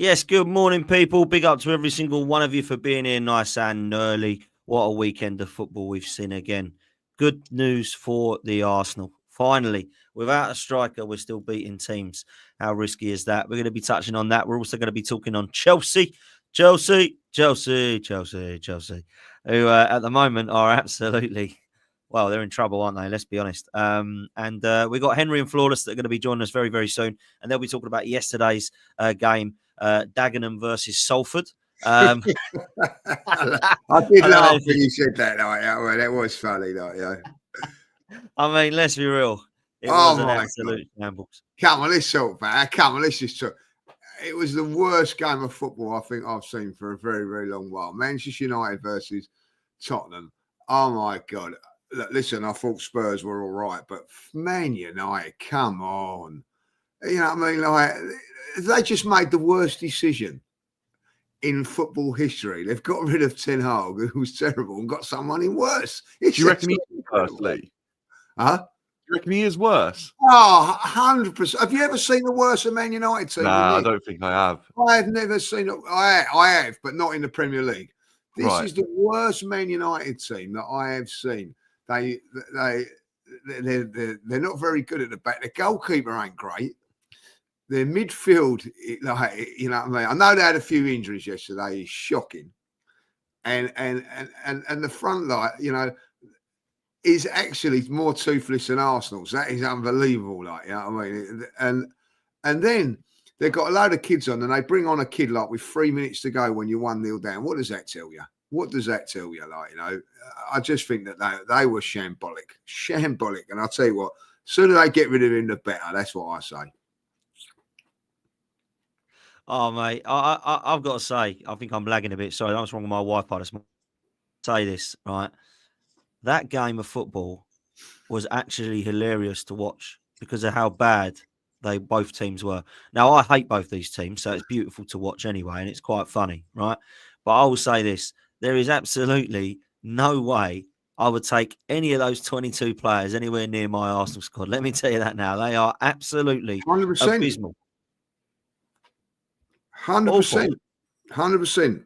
Yes, good morning, people. Big up to every single one of you for being here nice and early. What a weekend of football we've seen again. Good news for the Arsenal. Finally, without a striker, we're still beating teams. How risky is that? We're going to be touching on that. We're also going to be talking on Chelsea, who at the moment are absolutely, well, they're in trouble, aren't they? Let's be honest. And we got Henry and Flawless that are going to be joining us very, very soon. And they'll be talking about yesterday's game. Dagenham versus Salford. I did I laugh when you said that. Well, that was funny. I mean, let's be real. It was an absolute shambles. Come on, let's talk about it. Come on, let's just talk. It was the worst game of football I think I've seen for a very, very long while. Manchester United versus Tottenham. Oh, my God. Look, listen, I thought Spurs were all right, but Man United, come on. You know what I mean? Like, they just made the worst decision in football history. They've got rid of Ten Hag, who was terrible, and got someone in worse. Do you reckon he is worse, Lee? Huh? Do you reckon he is worse? Oh, 100%. Have you ever seen the worst of Man United team? Nah, I don't think I have. I have never seen it. I have, but not in the Premier League. This Right. is the worst Man United team that I have seen. They're not very good at the back. The goalkeeper ain't great. Their midfield, like, you know what I mean? I know they had a few injuries yesterday. It's shocking. And the front line, you know, is actually more toothless than Arsenal's. That is unbelievable. Like, you know what I mean? And then they've got a load of kids on, and they bring on a kid like with 3 minutes to go when you're 1-0 down. What does that tell you? What does that tell you? Like, you know, I just think that they were shambolic. And I'll tell you what, sooner they get rid of him, the better. That's what I say. Oh, mate, I've got to say, I think I'm lagging a bit. Sorry, what's wrong with my Wi-Fi this morning. Say this, right? That game of football was actually hilarious to watch because of how bad both teams were. Now, I hate both these teams, so it's beautiful to watch anyway, and it's quite funny, right? But I will say this, there is absolutely no way I would take any of those 22 players anywhere near my Arsenal squad. Let me tell you that now. They are absolutely 100%. abysmal. 100%. 100%.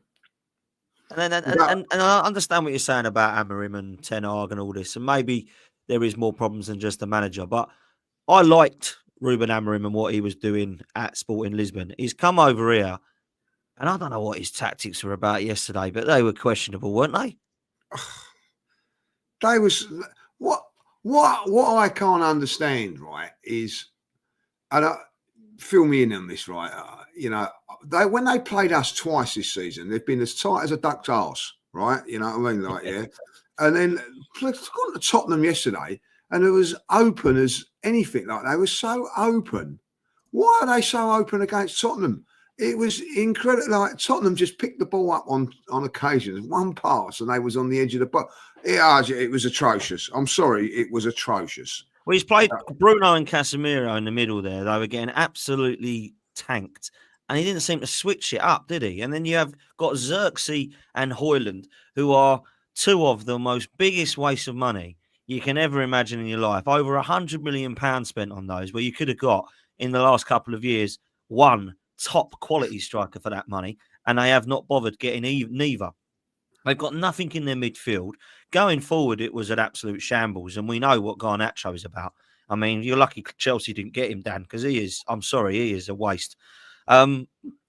And I understand what you're saying about Amorim and Ten Hag and all this, and maybe there is more problems than just the manager. But I liked Ruben Amorim and what he was doing at Sporting Lisbon. He's come over here, and I don't know what his tactics were about yesterday, but they were questionable, weren't they? They was what I can't understand, right? Is, and fill me in on this, right? You know, when they played us twice this season, they've been as tight as a duck's arse, right? You know what I mean? Like, yeah. And then gone to Tottenham yesterday, and it was open as anything. Like, they were so open. Why are they so open against Tottenham? It was incredible. Like, Tottenham just picked the ball up on occasions, one pass, and they was on the edge of the box. It was atrocious. I'm sorry, it was atrocious. Well, he's played Bruno and Casemiro in the middle there. They were getting absolutely tanked. And he didn't seem to switch it up, did he? And then you have got Xerxes and Højlund, who are two of the most biggest wastes of money you can ever imagine in your life. Over £100 million spent on those, where you could have got, in the last couple of years, one top quality striker for that money. And they have not bothered getting neither. They've got nothing in their midfield. Going forward, it was an absolute shambles. And we know what Garnacho is about. I mean, you're lucky Chelsea didn't get him, Dan, because he is a waste. And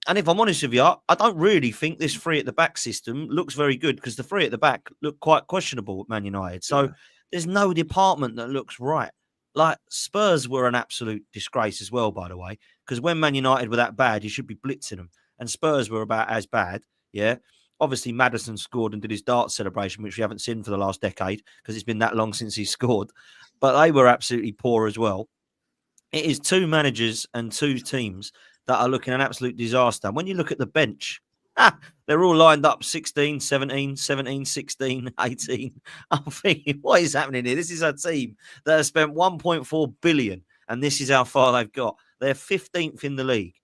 if I'm honest with you, I don't really think this three at the back system looks very good, because the three at the back look quite questionable at Man United. So there's no department that looks right. Like, Spurs were an absolute disgrace as well, by the way, because when Man United were that bad, you should be blitzing them. And Spurs were about as bad, yeah. Obviously, Maddison scored and did his dart celebration, which we haven't seen for the last decade because it's been that long since he scored. But they were absolutely poor as well. It is two managers and two teams that are looking an absolute disaster. When you look at the bench, they're all lined up 16, 17, 17, 16, 18. I'm thinking, what is happening here? This is a team that has spent 1.4 billion, and this is how far they've got. They're 15th in the league.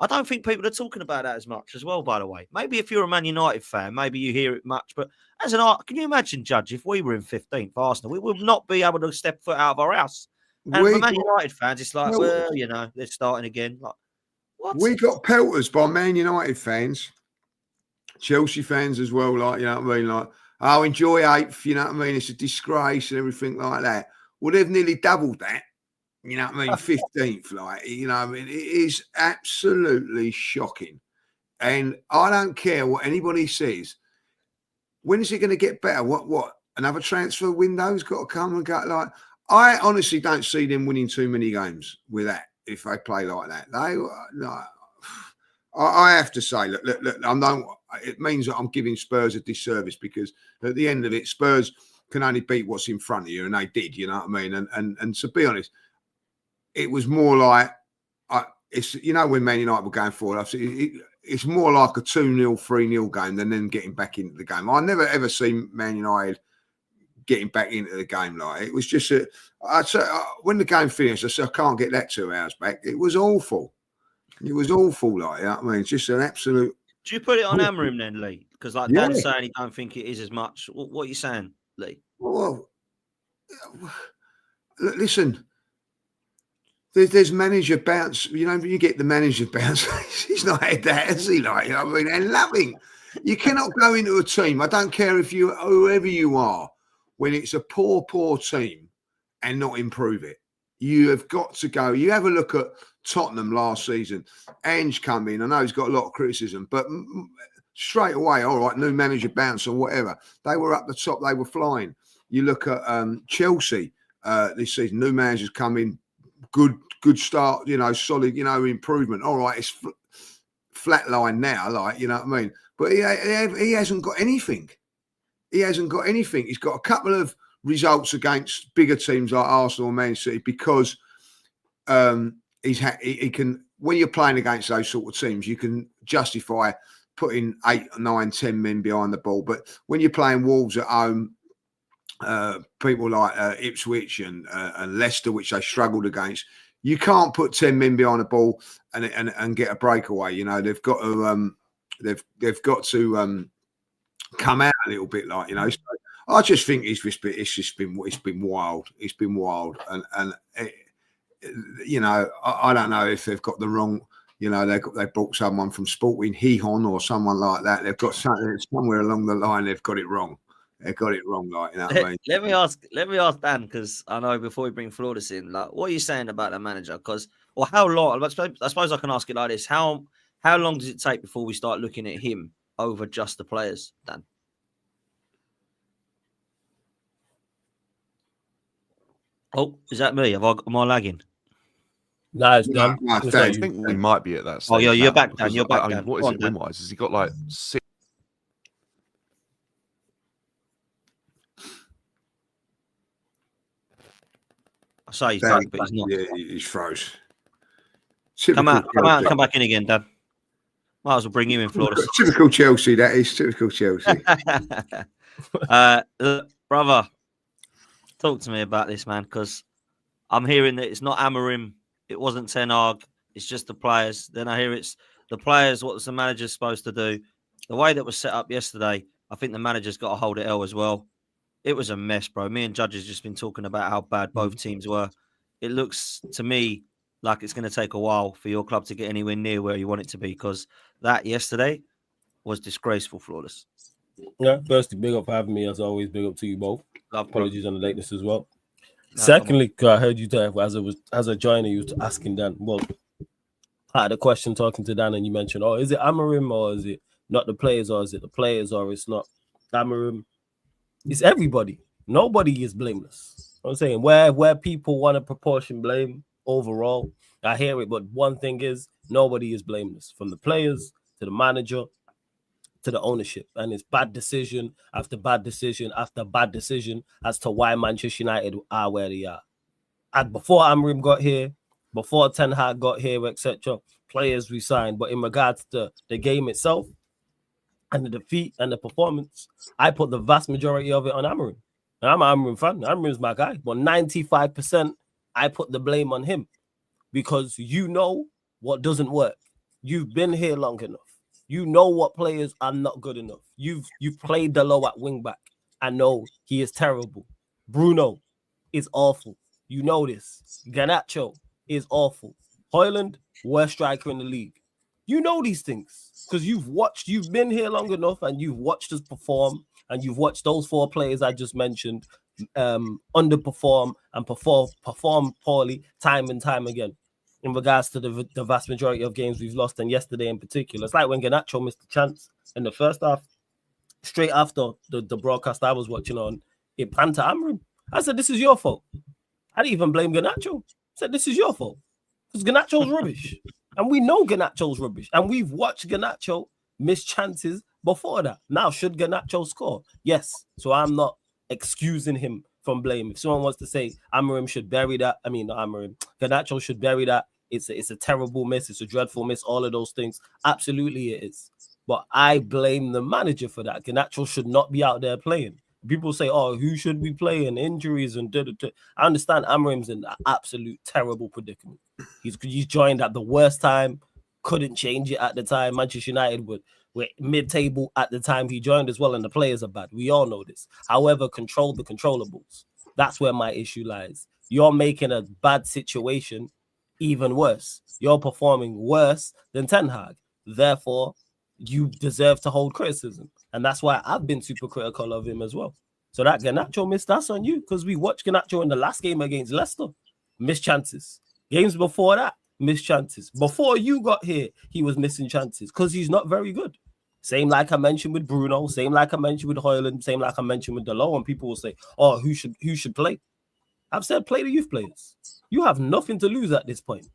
I don't think people are talking about that as much as well, by the way. Maybe if you're a Man United fan, maybe you hear it much. But as an art, can you imagine, Judge, if we were in 15th, Arsenal, we would not be able to step foot out of our house. And for Man United fans, it's like, well, you know, they're starting again. Like, What? We got pelters by Man United fans, Chelsea fans as well. Like, you know what I mean? Like, oh, enjoy 8th. You know what I mean? It's a disgrace and everything like that. Well, they've nearly doubled that. You know what I mean? 15th. Like, you know what I mean? It is absolutely shocking. And I don't care what anybody says. When is it going to get better? What? Another transfer window's got to come and go. Like, I honestly don't see them winning too many games with that if they play like that. I have to say, look, it means that I'm giving Spurs a disservice because at the end of it, Spurs can only beat what's in front of you, and they did. You know what I mean? And to be honest, it was more like it's when Man United were going forward, it's more like a 2-0, 3-0 game than them getting back into the game. I never ever seen Man United getting back into the game like it was just when the game finished, I said I can't get that 2 hours back. It was awful. It was awful, like, you know what I mean? It's just an absolute. Do you put it on Amorim then, Lee? Because like Dan's saying, he don't think it is as much. What are you saying, Lee? Well, listen. There's manager bounce. You know, you get the manager bounce. He's not had that, has he? Like, you know what I mean? And nothing. You cannot go into a team. I don't care if you, whoever you are, when it's a poor team and not improve it. You have got to go. You have a look at Tottenham last season. Ange come in. I know he's got a lot of criticism, but straight away, all right, new manager bounce or whatever. They were up the top. They were flying. You look at Chelsea this season. New managers come in. Good start, solid, improvement. All right, it's flat line now, like, you know what I mean? But he hasn't got anything. He hasn't got anything. He's got a couple of results against bigger teams like Arsenal and Man City because he can, when you're playing against those sort of teams, you can justify putting 8, 9, 10 men behind the ball. But when you're playing Wolves at home, people like Ipswich and Leicester, which they struggled against, you can't put 10 men behind the ball and get a breakaway. You know, they've got to they've got to come out a little bit, like, you know. So I just think it's been wild. It's been wild, and I don't know if they've got the wrong. You know, they brought someone from Sporting Gijón or someone like that. They've got somewhere along the line. They've got it wrong. They got it wrong, like, you know what I mean? Let me ask Dan, because I know before we bring Flawless in, like, what are you saying about the manager? Or how long? I suppose I can ask it like this: how long does it take before we start looking at him over just the players, Dan? Oh, is that me? Am I lagging? No, it's done. No, I think we might be at that stage. Oh, yeah, you're now, back, Dan. because, You're back, I mean, Dan. what Go is on, it Dan. win-wise? Has he got like 6? I say he's back, but he's not. Yeah, he's froze. Come out and come back in again, Dan. Might as well bring him in, Flawless. Typical Chelsea, that is. Typical Chelsea. Brother, talk to me about this, man, because I'm hearing that it's not Amorim, it wasn't Ten Hag, it's just the players. Then I hear it's the players, what's the manager supposed to do? The way that was set up yesterday, I think the manager's got to hold it L as well. It was a mess, bro. Me and Judge has just been talking about how bad both teams were. It looks to me like it's going to take a while for your club to get anywhere near where you want it to be, because that yesterday was disgraceful, Flawless. Yeah, firstly, big up for having me, as always. Big up to you both. Love, apologies on the lateness as well. No, Secondly, I heard you talk as a joiner, you was asking Dan. Well, I had a question talking to Dan, and you mentioned, is it Amorim, or is it not the players, or is it the players, or it's not Amorim? It's everybody. Nobody is blameless. I'm saying where people want to proportion blame overall, I hear it, but one thing is nobody is blameless, from the players to the manager to the ownership, and it's bad decision after bad decision after bad decision as to why Manchester United are where they are. And before Amorim got here, before Ten Hag got here, etc., players resigned. But in regards to the game itself and the defeat and the performance, I put the vast majority of it on Amorim. And I'm an Amorim fan. Amorim's my guy. But 95%, I put the blame on him, because you know what doesn't work. You've been here long enough. You know what players are not good enough. You've played Dalot at wing back. I know he is terrible. Bruno is awful. You know this. Garnacho is awful. Højlund, worst striker in the league. You know these things because you've been here long enough and you've watched us perform and you've watched those 4 players I just mentioned underperform and perform poorly time and time again in regards to the vast majority of games we've lost, and yesterday in particular. It's like when Garnacho missed the chance in the first half, straight after the broadcast I was watching on, it panned to Amorim. I said, this is your fault. I didn't even blame Garnacho. I said, this is your fault. Because Garnacho's rubbish. And we know Garnacho's rubbish. And we've watched Garnacho miss chances before that. Now, should Garnacho score? Yes. So I'm not excusing him from blame. If someone wants to say Amorim should bury that, I mean, not Amorim, Garnacho should bury that. It's a terrible miss. It's a dreadful miss. All of those things. Absolutely it is. But I blame the manager for that. Garnacho should not be out there playing. People say, oh, who should we play? And injuries and da-da-da. I understand Amorim's in an absolute terrible predicament. He's joined at the worst time. Couldn't change it at the time. Manchester United were mid-table at the time he joined as well, and the players are bad. We all know this. However, control the controllables. That's where my issue lies. You're making a bad situation even worse. You're performing worse than Ten Hag. Therefore, you deserve to hold criticism. And that's why I've been super critical of him as well. So that Garnacho missed, that's on you, because we watched Garnacho in the last game against Leicester. Missed chances. Games before that, missed chances. Before you got here, he was missing chances because he's not very good. Same like I mentioned with Bruno, same like I mentioned with Højlund, same like I mentioned with Delo, and people will say, oh, who should play? I've said play the youth players. You have nothing to lose at this point.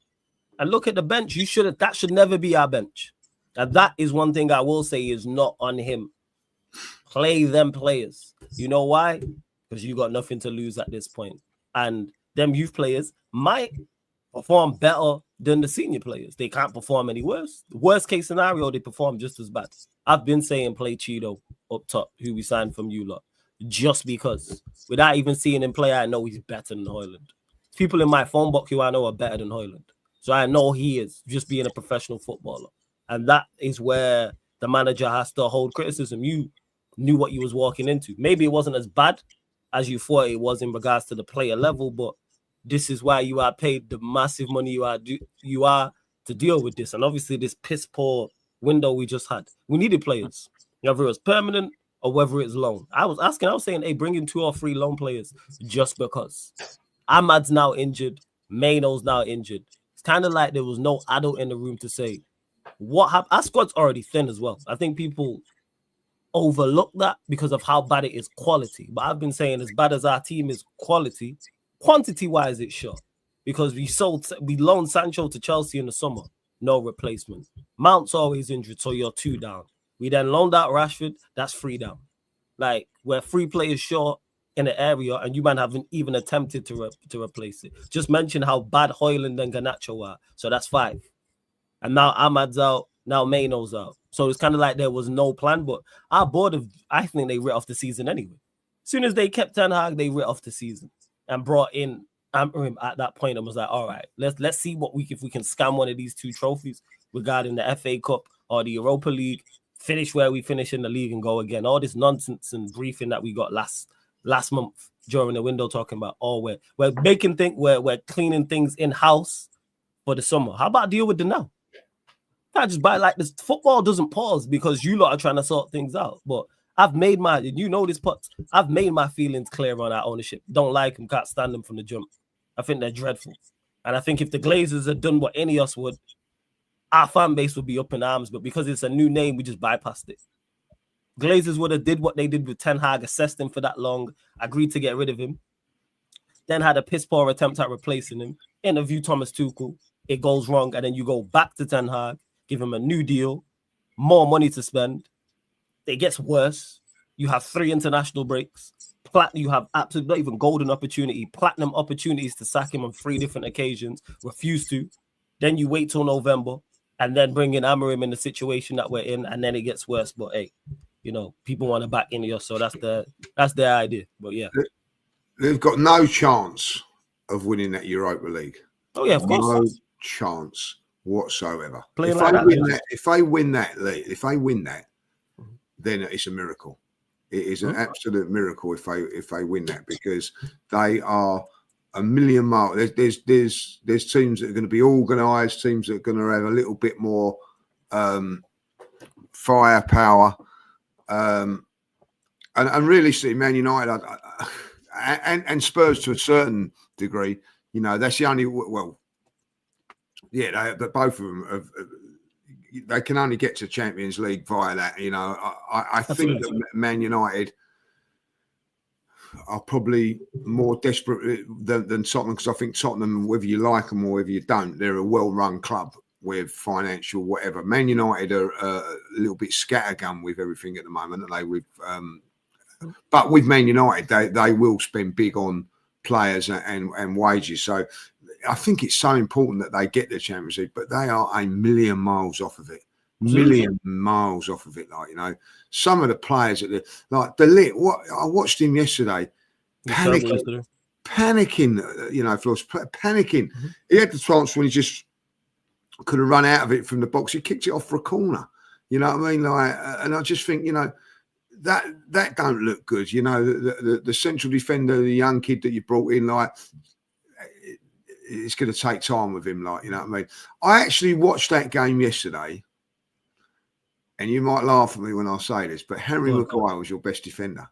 And look at the bench. That should never be our bench. And that is one thing I will say is not on him. Play them players. You know why? Because you got nothing to lose at this point. And them youth players might perform better than the senior players. They can't perform any worse. Worst case scenario, they perform just as bad. I've been saying play Cheeto up top, who we signed from you lot, just because. Without even seeing him play, I know he's better than Højlund. People in my phone book who I know are better than Højlund. So I know he is, just being a professional footballer. And that is where the manager has to hold criticism. You knew what you was walking into. Maybe it wasn't as bad as you thought it was in regards to the player level, but this is why you are paid the massive money you are to deal with this. And obviously this piss poor window we just had. We needed players, whether it's permanent or whether it's loan. I was saying, hey, bring in 2 or 3 loan players just because. Ahmad's now injured. Merino's now injured. It's kind of like there was no adult in the room to say, what happened? Our squad's already thin as well. I think people overlook that because of how bad it is quality. But I've been saying, as bad as our team is quality, quantity-wise, it's short. Because we loaned Sancho to Chelsea in the summer. No replacement. Mount's always injured, so you're 2 down. We then loaned out Rashford, that's 3 down. Like, we're 3 players short in the area, and you man haven't even attempted to replace it. Just mention how bad Højlund and Garnacho are. So that's 5. And now Ahmad's out, now Merino's out. So it's kind of like there was no plan, but our board I think they writ off the season anyway. As soon as they kept Ten Hag, they writ off the season and brought in Amorim at that point and was like, all right, let's see if we can scam one of these 2 trophies regarding the FA Cup or the Europa League, finish where we finish in the league and go again. All this nonsense and briefing that we got last month during the window talking about, we're making things, we're cleaning things in-house for the summer. How about deal with the now? Can't just buy like this. Football doesn't pause because you lot are trying to sort things out. But I've made I've made my feelings clear on our ownership. Don't like them, can't stand them from the jump. I think they're dreadful. And I think if the Glazers had done what any of us would, our fan base would be up in arms. But because it's a new name, we just bypassed it. Glazers would have did what they did with Ten Hag, assessed him for that long, agreed to get rid of him, then had a piss poor attempt at replacing him, interview Thomas Tuchel, it goes wrong, and then you go back to Ten Hag, give him a new deal, more money to spend. It gets worse. You have 3 international breaks. You have absolutely not even golden opportunity, platinum opportunities to sack him on 3 different occasions, refuse to. Then you wait till November and then bring in Amorim in the situation that we're in, and then it gets worse. But hey, people want to back into us, so that's their idea. But yeah. They've got no chance of winning that Europa League. Oh yeah, of course. No chance whatsoever. If they win that, then it's a miracle. It is an absolute miracle if they win that, because they are a million miles. There's teams that are going to be organised, teams that are going to have a little bit more firepower, and realistically, Man United and Spurs to a certain degree. You know, that's the only but both of them they can only get to Champions League via that. You know, I think that Man United are probably more desperate than Tottenham, because I think Tottenham, whether you like them or whether you don't, they're a well-run club with financial whatever. Man United are a little bit scattergun with everything at the moment, aren't they? But with Man United, they will spend big on players and wages. So I think it's so important that they get the Champions League, but they are a million miles off of it. Miles off of it. Like, you know, some of the players like De Ligt, I watched him yesterday, panicking, you know, Floss, panicking. Mm-hmm. He had the chance when he just could have run out of it from the box. He kicked it off for a corner. You know what I mean? Like, and I just think, you know, that don't look good. You know, the central defender, the young kid that you brought in, like, it's going to take time with him. Like, you know what I mean? I actually watched that game yesterday. And you might laugh at me when I say this, but Harry Maguire was your best defender.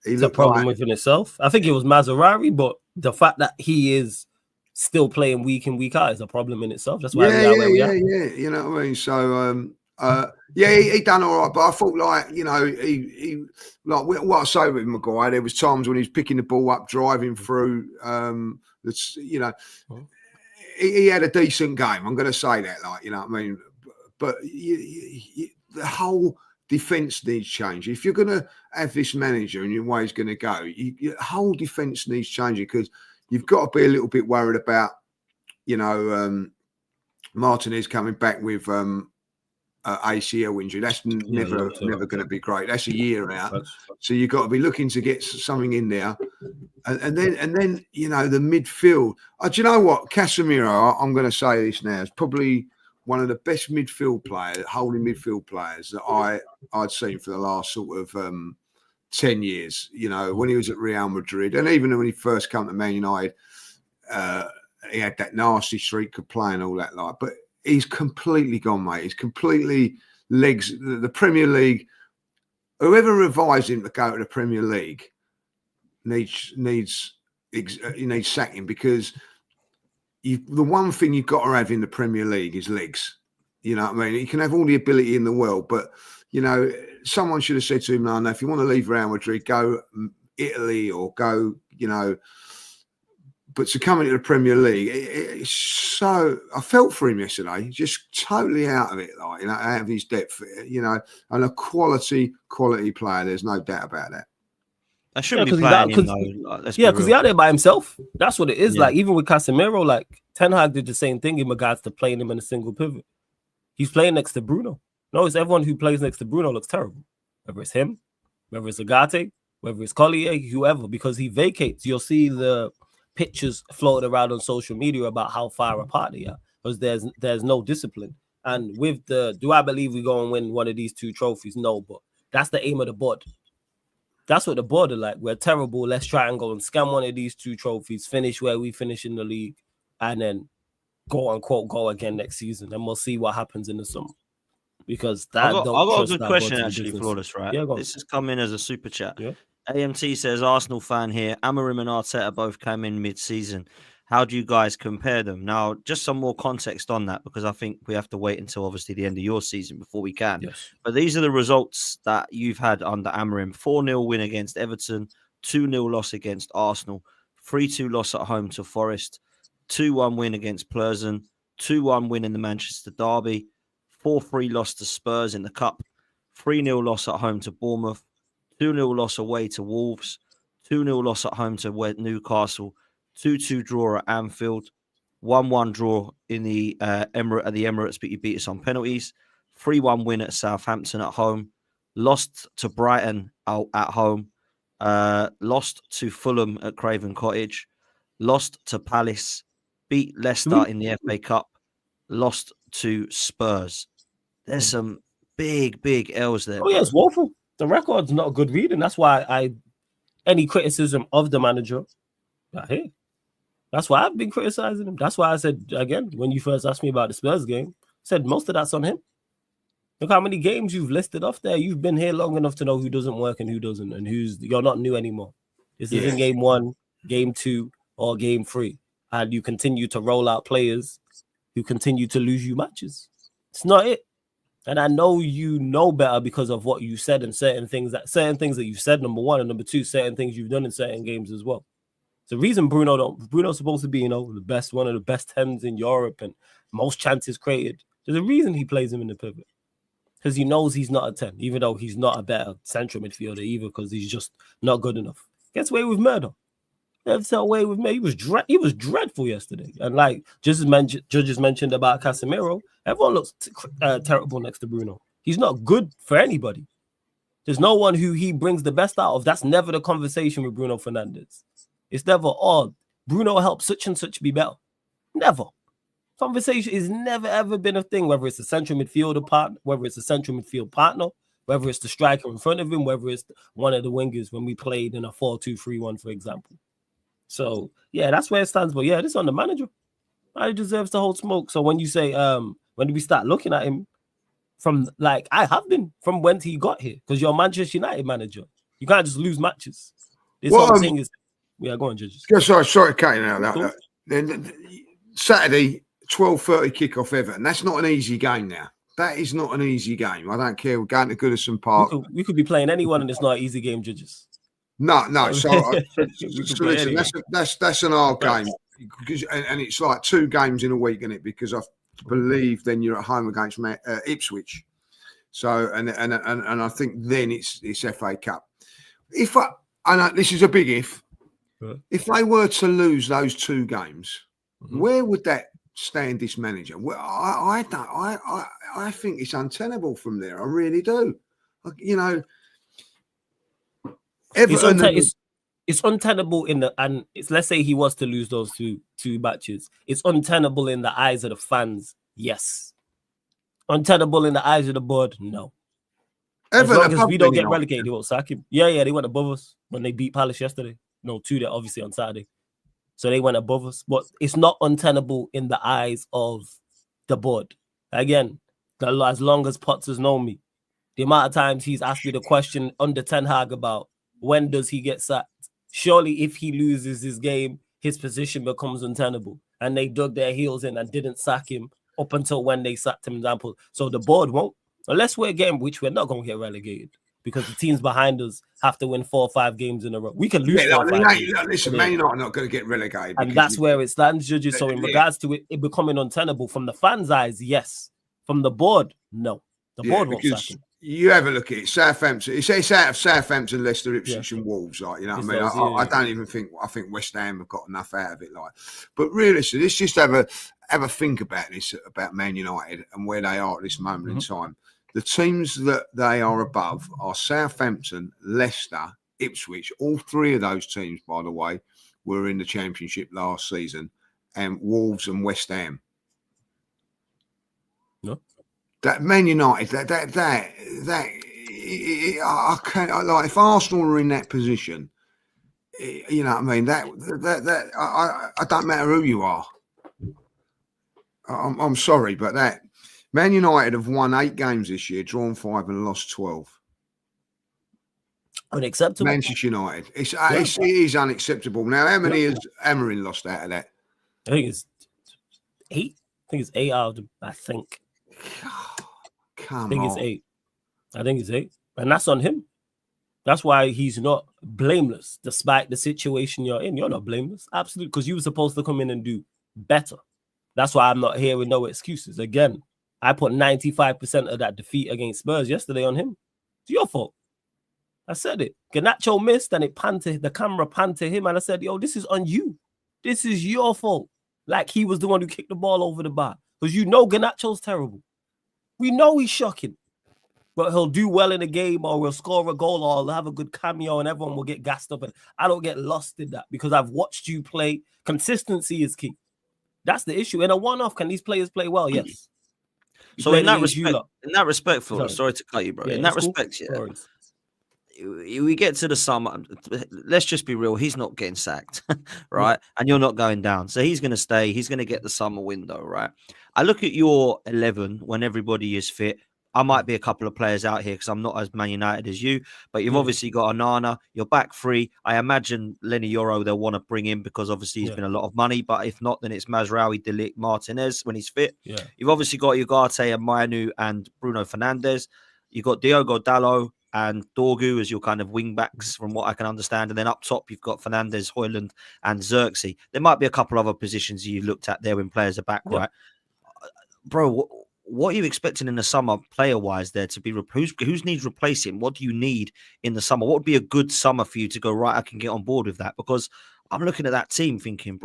It's a problem within itself. I think it was Mazarari, but the fact that he is still playing week in, week out is a problem in itself. That's why yeah. You know what I mean? So, he done all right, but I thought, like, you know, he like what I say with Maguire, there was times when he was picking the ball up, driving through. You know, he had a decent game. I'm going to say that, like, you know what I mean. But the whole defence needs change. If you're going to have this manager and your way he's going to go, your whole defence needs changing, because you've got to be a little bit worried about, you know, Martinez coming back with ACL injury. That's never going to be great. That's a year out. So you've got to be looking to get something in there. And then you know, the midfield. Do you know what? Casemiro, I'm going to say this now, is probably one of the best holding midfield players that I'd seen for the last sort of 10 years. You know, when he was at Real Madrid, and even when he first came to Man United, he had that nasty streak of play and all that. Like, but he's completely gone, mate. He's completely legs. The Premier League. Whoever revised him to go to the Premier League needs sacking, because the one thing you've got to have in the Premier League is legs. You know what I mean? You can have all the ability in the world, but, you know, someone should have said to him, no, if you want to leave Real Madrid, go Italy or go, you know. But to come into the Premier League, it's so... I felt for him yesterday, just totally out of it, like, you know, out of his depth, you know, and a quality player. There's no doubt about that. I shouldn't be playing him, though. Because he's out there by himself. That's what it is. Yeah. Like, even with Casemiro, like, Ten Hag did the same thing in regards to playing him in a single pivot. He's playing next to Bruno. Notice everyone who plays next to Bruno looks terrible. Whether it's him, whether it's Agate, whether it's Collier, whoever, because he vacates. You'll see the pictures floated around on social media about how far apart they are, because there's no discipline. And with do I believe we go and win one of these two trophies? No, but that's the aim of the board. That's what the board are like. We're terrible. Let's try and go and scam one of these two trophies, finish where we finish in the league, and then go again next season. And we'll see what happens in the summer. Because I've got a good question, actually, Flawless, right? Yeah, this has come in as a super chat. Yeah. AMT says, Arsenal fan here. Amorim and Arteta both came in mid-season. How do you guys compare them? Now, just some more context on that, because I think we have to wait until obviously the end of your season before we can. Yes. But these are the results that you've had under Amorim. 4-0 win against Everton, 2-0 loss against Arsenal, 3-2 loss at home to Forest, 2-1 win against Plzeň, 2-1 win in the Manchester Derby, 4-3 loss to Spurs in the Cup, 3-0 loss at home to Bournemouth, 2-0 loss away to Wolves, 2-0 loss at home to Newcastle, 2-2 draw at Anfield, 1-1 draw in the at the Emirates, but you beat us on penalties, 3-1 win at Southampton at home, lost to Brighton out at home, lost to Fulham at Craven Cottage, lost to Palace, beat Leicester in the FA Cup, lost to Spurs. There's some big L's there. Oh, yeah, it's woeful. The record's not a good read, and that's why any criticism of the manager I hear. That's why I've been criticizing him. That's why I said, again, when you first asked me about the Spurs game, I said most of that's on him. Look how many games you've listed off there. You've been here long enough to know who doesn't work and who doesn't, and you're not new anymore. This is in game 1, game 2, or game 3. And you continue to roll out players who continue to lose you matches. It's not it. And I know you know better because of what you said and certain things that you've said, number one, and number two, certain things you've done in certain games as well. It's the reason Bruno's supposed to be, the best, one of the best 10s in Europe and most chances created. There's a reason he plays him in the pivot. Because he knows he's not a 10, even though he's not a better central midfielder either, because he's just not good enough. Gets away with murder. Gets away with me. He was dreadful yesterday. And like judges mentioned about Casemiro, everyone looks terrible next to Bruno. He's not good for anybody. There's no one who he brings the best out of. That's never the conversation with Bruno Fernandes. It's never, Bruno helped such and such be better. Never. Conversation is never ever been a thing, whether it's a central midfielder partner, whether it's a central midfield partner, whether it's the striker in front of him, whether it's one of the wingers when we played in a 4-2-3-1, for example. So yeah, that's where it stands. But yeah, this is on the manager. He deserves to hold smoke. So when you say when do we start looking at him from, like, I have been from when he got here, because you're a Manchester United manager. You can't just lose matches. This whole thing is go on, judges. Sorry to cut you out. Then Saturday, 12:30 kickoff Everton. That's not an easy game now. That is not an easy game. I don't care. We're going to Goodison Park. We could be playing anyone, and it's not an easy game, judges. No. So listen, that's an hard game, and it's like 2 games in a week, isn't it? Because I believe then you're at home against Ipswich. So and I think then it's FA Cup. I know this is a big if. If they were to lose those 2 games, where would that stand this manager? Well, I think it's untenable from there. I really do. It's untenable let's say he was to lose those two matches. It's untenable in the eyes of the fans. Yes. Untenable in the eyes of the board. No. As long as we don't get relegated, he won't sack him. Yeah, they went above us when they beat Palace yesterday. No, 2 there obviously on Saturday. So they went above us. But it's not untenable in the eyes of the board. Again, as long as Potter's known me, the amount of times he's asked me the question under Ten Hag about when does he get sacked? Surely if he loses his game, his position becomes untenable. And they dug their heels in and didn't sack him up until when they sacked him, example. So the board won't. Unless we're getting, which we're not going to get relegated, because the teams behind us have to win 4 or 5 games in a row. We can lose 4 or 5 games. Listen, Man United are not going to get relegated. And that's where it stands, judges. So in regards to it becoming untenable, from the fans' eyes, yes. From the board, no. The board won't sack him. You have a look at it. Southampton. It's out of Southampton, Leicester, Ipswich, and Wolves. Like, you know what I mean? I don't even think. I think West Ham have got enough out of it. Like, but realistically, let's just have a think about this, about Man United and where they are at this moment in time. The teams that they are above are Southampton, Leicester, Ipswich. All 3 of those teams, by the way, were in the Championship last season, and Wolves and West Ham. No. That Man United, I can't, like, if Arsenal were in that position, you know what I mean? I don't matter who you are. I'm sorry, but that Man United have won 8 games this year, drawn 5 and lost 12. Unacceptable. Manchester United. It is unacceptable. Now, how many has Amorim lost out of that? I think it's 8. I think it's 8 out of them, I think. Come on. I think it's 8. And that's on him. That's why he's not blameless, despite the situation you're in. You're not blameless. Absolutely. Because you were supposed to come in and do better. That's why I'm not here with no excuses. Again, I put 95% of that defeat against Spurs yesterday on him. It's your fault. I said it. Garnacho missed and the camera panned to him. And I said, yo, this is on you. This is your fault. Like he was the one who kicked the ball over the bar. Because Garnacho's terrible. We know he's shocking. But he'll do well in a game, or he'll score a goal, or he'll have a good cameo and everyone will get gassed up. And I don't get lost in that because I've watched you play. Consistency is key. That's the issue. In a one-off, can these players play well? Yes. So in that respect, sorry to cut you, bro. In that respect, we get to the summer. Let's just be real. He's not getting sacked, right? And you're not going down. So he's going to stay. He's going to get the summer window, right? I look at your 11 when everybody is fit. I might be a couple of players out here because I'm not as Man United as you, but you've obviously got Onana. You're back free. I imagine Lenny Yoro they'll want to bring in because obviously he's been a lot of money. But if not, then it's Mazraoui, De Ligt, Martinez when he's fit. Yeah. You've obviously got Ugarte and Mainu and Bruno Fernandes. You've got Diogo Dalot and Dorgu as your kind of wing backs, from what I can understand. And then up top, you've got Fernandes, Højlund, and Xerxes. There might be a couple other positions you looked at there when players are back, right? Bro, what are you expecting in the summer, player-wise, there to be? Who's needs replacing? What do you need in the summer? What would be a good summer for you to go, right, I can get on board with that? Because I'm looking at that team thinking,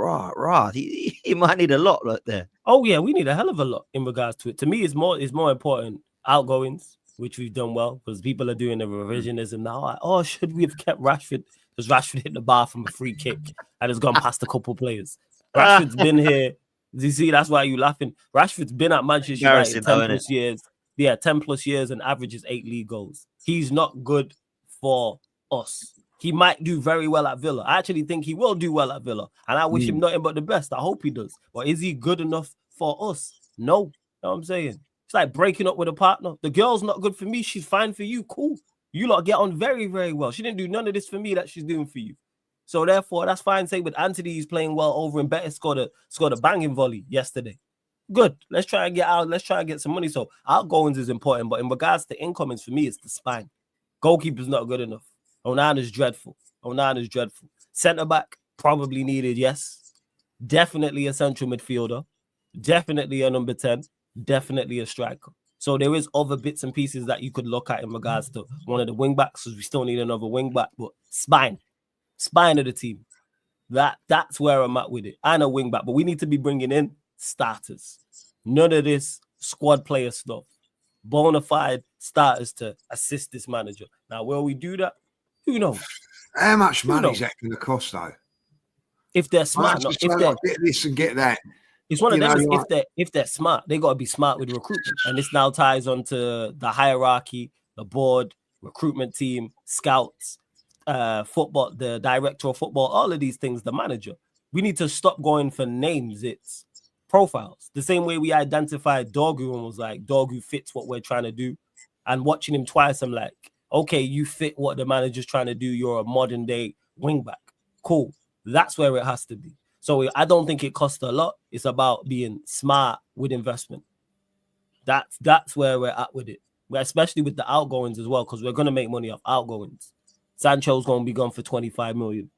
he might need a lot right there. Oh, yeah, we need a hell of a lot in regards to it. To me, it's more important outgoings, which we've done well, because people are doing the revisionism now. Like, should we have kept Rashford? Because Rashford hit the bar from a free kick and has gone past a couple players. Rashford's been here. You see, that's why you're laughing. Rashford's been at Manchester United 10 plus years. Yeah, 10 plus years and averages 8 league goals. He's not good for us. He might do very well at Villa. I actually think he will do well at Villa. And I wish him nothing but the best. I hope he does. But is he good enough for us? No. You know what I'm saying? It's like breaking up with a partner. The girl's not good for me. She's fine for you. Cool. You lot get on very, very well. She didn't do none of this for me that she's doing for you. So therefore, that's fine. Say with Anthony, he's playing well over in Betis, scored a banging volley yesterday. Good. Let's try and get out. Let's try and get some money. So outgoings is important, but in regards to incomings, for me, it's the spine. Goalkeeper's not good enough. Onana's dreadful. Centre back probably needed. Yes, definitely a central midfielder. Definitely a number 10. Definitely a striker. So there is other bits and pieces that you could look at in regards to one of the wing backs, because we still need another wing back. But spine of the team. That's where I'm at with it. And a wing back. But we need to be bringing in starters. None of this squad player stuff. Bona fide starters to assist this manager. Now, will we do that? Who knows? How much money is that going to cost, though? If they're smart, get this and get that. It's one of them. If they're smart, they got to be smart with recruitment. And this now ties onto the hierarchy, the board, recruitment team, scouts, football, the director of football, all of these things, the manager. We need to stop going for names. It's profiles. The same way we identified Dorgu and was like, Dorgu fits what we're trying to do. And watching him twice, I'm like, okay, you fit what the manager's trying to do. You're a modern day wingback. Cool. That's where it has to be. So I don't think it costs a lot. It's about being smart with investment. That's where we're at with it. Especially with the outgoings as well, because we're going to make money off outgoings. Sancho's going to be gone for 25 million.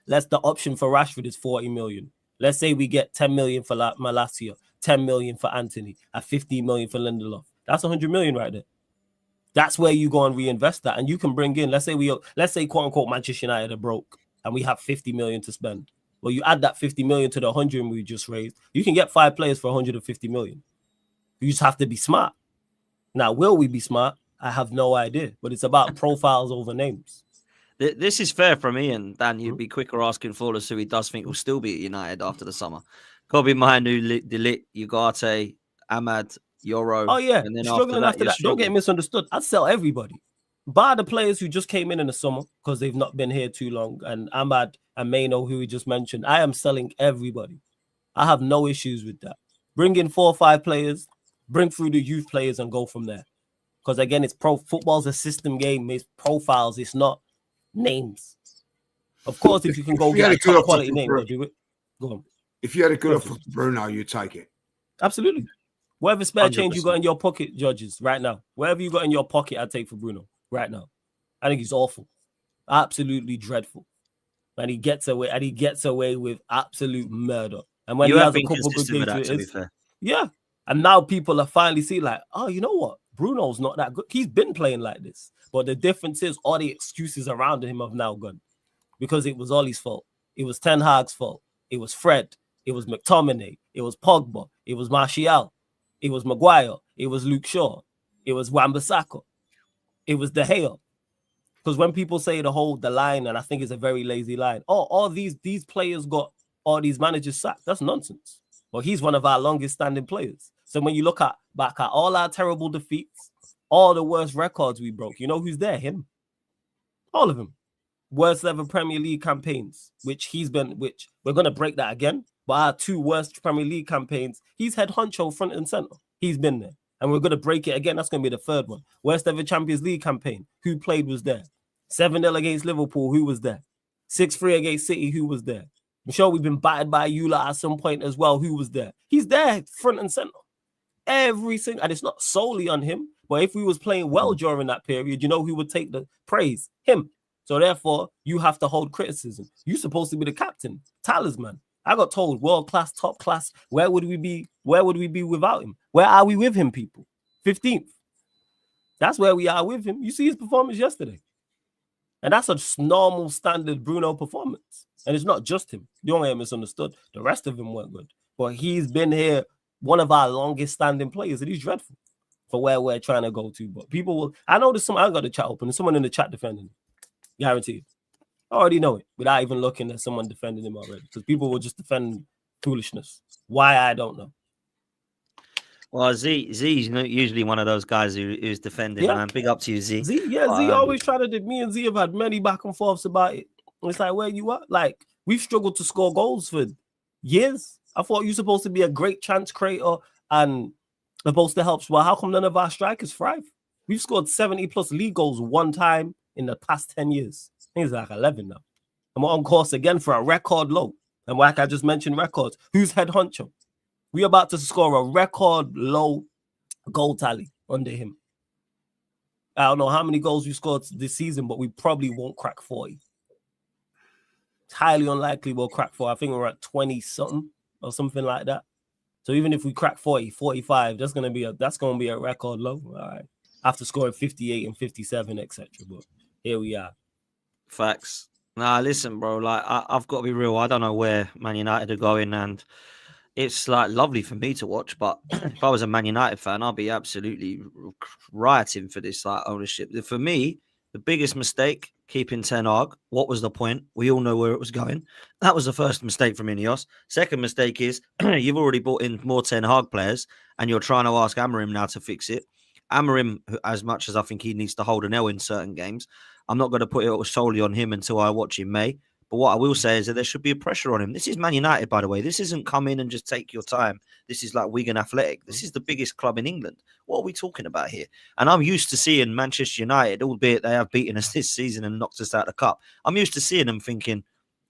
The option for Rashford is 40 million. Let's say we get 10 million for Malacia, 10 million for Anthony, and 15 million for Lindelof. That's 100 million right there. That's where you go and reinvest that. And you can bring in, let's say quote unquote Manchester United are broke and we have 50 million to spend. Well, you add that 50 million to the 100 we just raised, you can get 5 players for 150 million. You just have to be smart. Now, will we be smart? I have no idea, but it's about profiles over names. This is fair from Ian. Dan, you'd be quicker asking Flawless who he does think will still be at United after the summer. Kobe Mainu, De Ligt, Ugarte, Ahmad, Yoro. Oh, yeah. And then struggling after that. Don't get misunderstood. I'd sell everybody. Bar the players who just came in the summer because they've not been here too long. And Ahmad and Merino, who we just mentioned. I am selling everybody. I have no issues with that. Bring in 4 or 5 players, bring through the youth players and go from there. Because again, it's football's a system game. It's profiles. It's not names. Of course, if you can go get a top quality name, go do it. Go on. If you had a good offer for Bruno, you'd take it. Absolutely. Whatever spare 100%. change you got in your pocket, judges, right now. Whatever you got in your pocket, I'd take for Bruno right now. I think he's awful. Absolutely dreadful. And he gets away with absolute murder. And when he has a couple good games, yeah. And now people are finally seeing like, oh, you know what? Bruno's not that good. He's been playing like this. But the difference is all the excuses around him have now gone. Because it was Ollie's fault. It was Ten Hag's fault. It was Fred. It was McTominay. It was Pogba. It was Martial. It was Maguire. It was Luke Shaw. It was Wan-Bissaka. It was De Gea. Because when people say the line, and I think it's a very lazy line, all these players got all these managers sacked. That's nonsense. Well, he's one of our longest standing players. So when you look back at all our terrible defeats, all the worst records we broke, you know who's there? Him. All of them. Worst ever Premier League campaigns, which we're going to break that again. But our 2 worst Premier League campaigns, he's head honcho front and center. He's been there. And we're going to break it again. That's going to be the 3rd one. Worst ever Champions League campaign. Who played was there? 7-0 against Liverpool. Who was there? 6-3 against City. Who was there? I'm sure we've been battered by Eula at some point as well. Who was there? He's there front and center. Every single, and it's not solely on him. But if we was playing well during that period, you know who would take the praise? Him. So therefore, you have to hold criticism. You're supposed to be the captain, talisman. I got told world class, top class. Where would we be? Where would we be without him? Where are we with him, people? 15th. That's where we are with him. You see his performance yesterday. And that's a normal standard Bruno performance. And it's not just him. You don't get misunderstood. The rest of them weren't good. But he's been here, one of our longest standing players, and he's dreadful for where we're trying to go to. But people will, I know there's some, I got the chat open, there's someone in the chat defending him. Guaranteed. I already know it without even looking at someone defending him already. Because people will just defend foolishness. Why, I don't know. Well, Z's usually one of those guys who's defending, man. Big up to you, Z. Z always try to, me and Z have had many back and forths about it. It's like, where you at? Like, we've struggled to score goals for years. I thought you were supposed to be a great chance creator and supposed to help. Well, how come none of our strikers thrive? We've scored 70+ league goals one time in the past 10 years. I think it's like 11 now. And we're on course again for a record low. And like I just mentioned, records. Who's head honcho? We're about to score a record low goal tally under him. I don't know how many goals we scored this season, but we probably won't crack 40. It's highly unlikely we'll crack 40. I think we're at 20-something or something like that. So even if we crack 40, 45, that's gonna be a record low. All right. After scoring 58 and 57, etc. But here we are. Facts. Nah, listen, bro. Like I've got to be real. I don't know where Man United are going, and it's like lovely for me to watch. But if I was a Man United fan, I'd be absolutely rioting for this like ownership. For me, the biggest mistake, keeping Ten Hag. What was the point? We all know where it was going. That was the first mistake from Ineos. Second mistake is you've already brought in more Ten Hag players, and you're trying to ask Amorim now to fix it. Amorim, as much as I think he needs to hold an L in certain games, I'm not going to put it solely on him until I watch him May. But what I will say is that there should be a pressure on him. This is Man United, by the way. This isn't come in and just take your time. This is like Wigan Athletic. This is the biggest club in England. What are we talking about here? And I'm used to seeing Manchester United, albeit they have beaten us this season and knocked us out of the cup. I'm used to seeing them thinking,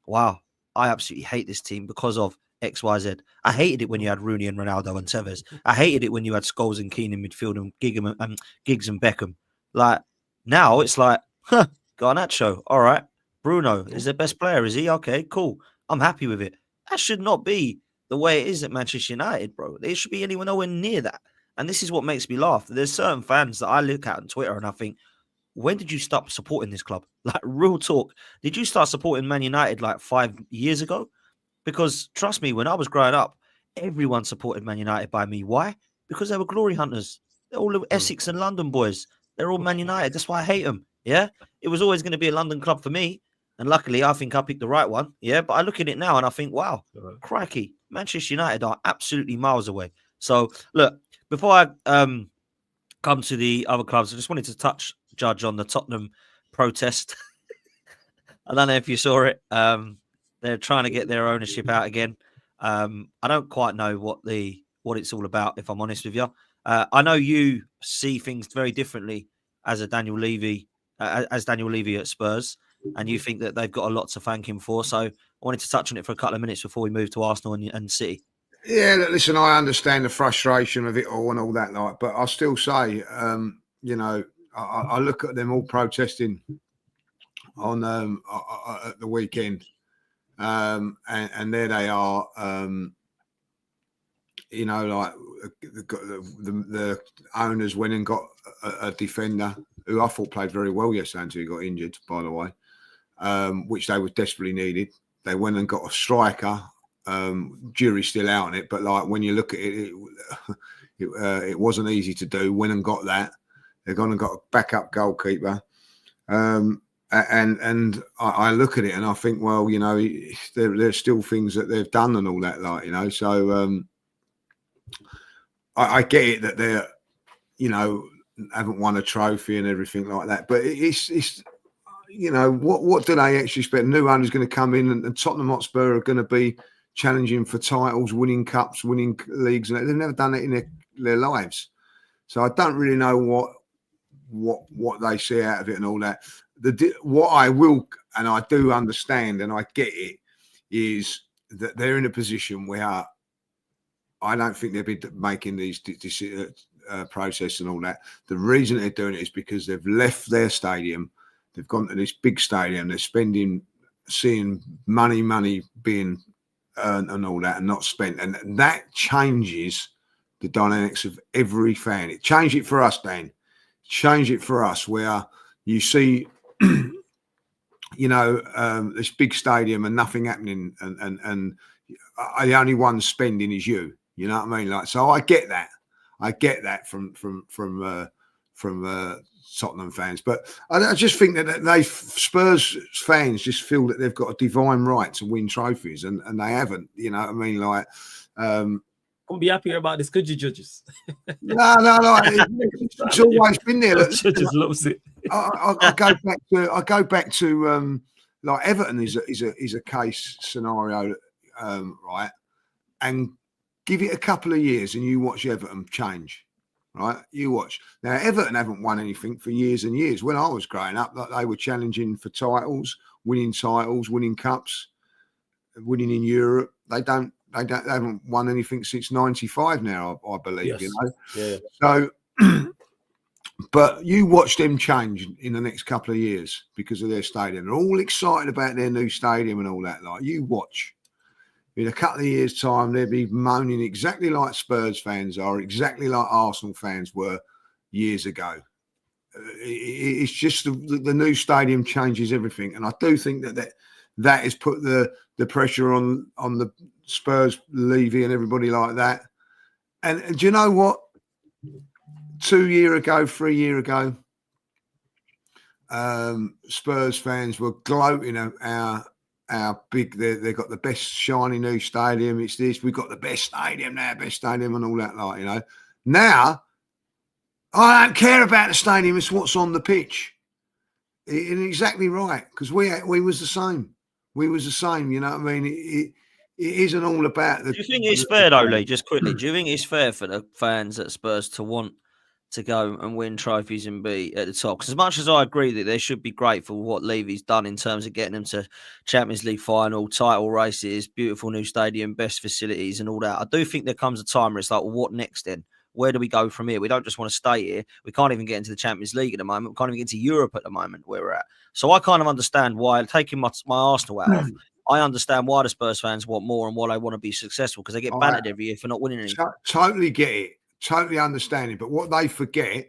wow, I absolutely hate this team because of XYZ. I hated it when you had Rooney and Ronaldo and Tevez. I hated it when you had Scholes and Keane in midfield and Giggs and Beckham. Like, now it's like, Garnacho, all right. Bruno is their best player, is he? Okay, cool. I'm happy with it. That should not be the way it is at Manchester United, bro. There should be anyone nowhere near that. And this is what makes me laugh. There's certain fans that I look at on Twitter and I think, when did you stop supporting this club? Like, real talk. Did you start supporting Man United like 5 years ago? Because trust me, when I was growing up, everyone supported Man United by me. Why? Because they were glory hunters. They're all Essex and London boys. They're all Man United. That's why I hate them. Yeah? It was always going to be a London club for me. And luckily, I think I picked the right one. Yeah, but I look at it now and I think, wow, crikey, Manchester United are absolutely miles away. So, look, before I come to the other clubs, I just wanted to judge on the Tottenham protest. I don't know if you saw it. They're trying to get their ownership out again. I don't quite know what it's all about, if I'm honest with you. I know you see things very differently as Daniel Levy at Spurs. And you think that they've got a lot to thank him for. So I wanted to touch on it for a couple of minutes before we move to Arsenal and City. Yeah, listen, I understand the frustration of it all and all that, but I'll still say, I look at them all protesting on at the weekend, and there they are, the owners went and got a defender who I thought played very well yesterday until he got injured, by the way. Which they were desperately needed. They went and got a striker. Jury's still out on it, but like when you look at it, it wasn't easy to do. Went and got that. They've gone and got a backup goalkeeper. And I look at it and I think, well, there's still things that they've done and all that, So I get it that they're, haven't won a trophy and everything like that, but it's you know, what do they actually expect? New owner's going to come in, and Tottenham Hotspur are going to be challenging for titles, winning cups, winning leagues, and they've never done it in their lives. So I don't really know what they see out of it and all that. What I will, and I do understand, and I get it, is that they're in a position where I don't think they'll be making these process and all that. The reason they're doing it is because they've left their stadium. They've gone to this big stadium. They're seeing money being earned and all that, and not spent. And that changes the dynamics of every fan. It changed it for us, Dan. Change it for us, where you see, you know, this big stadium and nothing happening, and the only one spending is you. You know what I mean? Like, so I get that. I get that from Tottenham fans, but I just think that Spurs fans just feel that they've got a divine right to win trophies, and they haven't. You know what I mean? Like, Couldn't be happier about this, could you, judges? no. It's always been there. Judges loves it. I go back to like Everton is a case scenario, right? And give it a couple of years, and you watch Everton change, right? You watch. Now Everton haven't won anything for years and years. When I was growing up, like, they were challenging for titles, winning cups, winning in Europe. They haven't won anything since '95 now, I believe. Yes. You know. Yeah. So, but you watch them change in the next couple of years because of their stadium. They're all excited about their new stadium and all that. Like, you watch. In a couple of years' time, they'll be moaning exactly like Spurs fans are, exactly like Arsenal fans were years ago. It's just the new stadium changes everything, and I do think that has put the pressure on the Spurs, Levy, and everybody like that. And do you know what? 3 years ago, Spurs fans were gloating at our big. They've got the best shiny new stadium. It's this. We've got the best stadium now, and all that. Like, you know, now I don't care about the stadium. It's what's on the pitch. And exactly right, because we was the same. We was the same. You know what I mean? It isn't all about the. Do you think it's fair, though, Lee? Just quickly, do you think it's fair for the fans at Spurs to want to go and win trophies and be at the top? Because as much as I agree that they should be grateful for what Levy's done in terms of getting them to Champions League final, title races, beautiful new stadium, best facilities and all that, I do think there comes a time where it's like, well, what next then? Where do we go from here? We don't just want to stay here. We can't even get into the Champions League at the moment. We can't even get into Europe at the moment where we're at. So I kind of understand why, taking my Arsenal out of, I understand why the Spurs fans want more and why they want to be successful, because they get bantered every year for not winning anything. Totally get it. Totally understand it. But what they forget,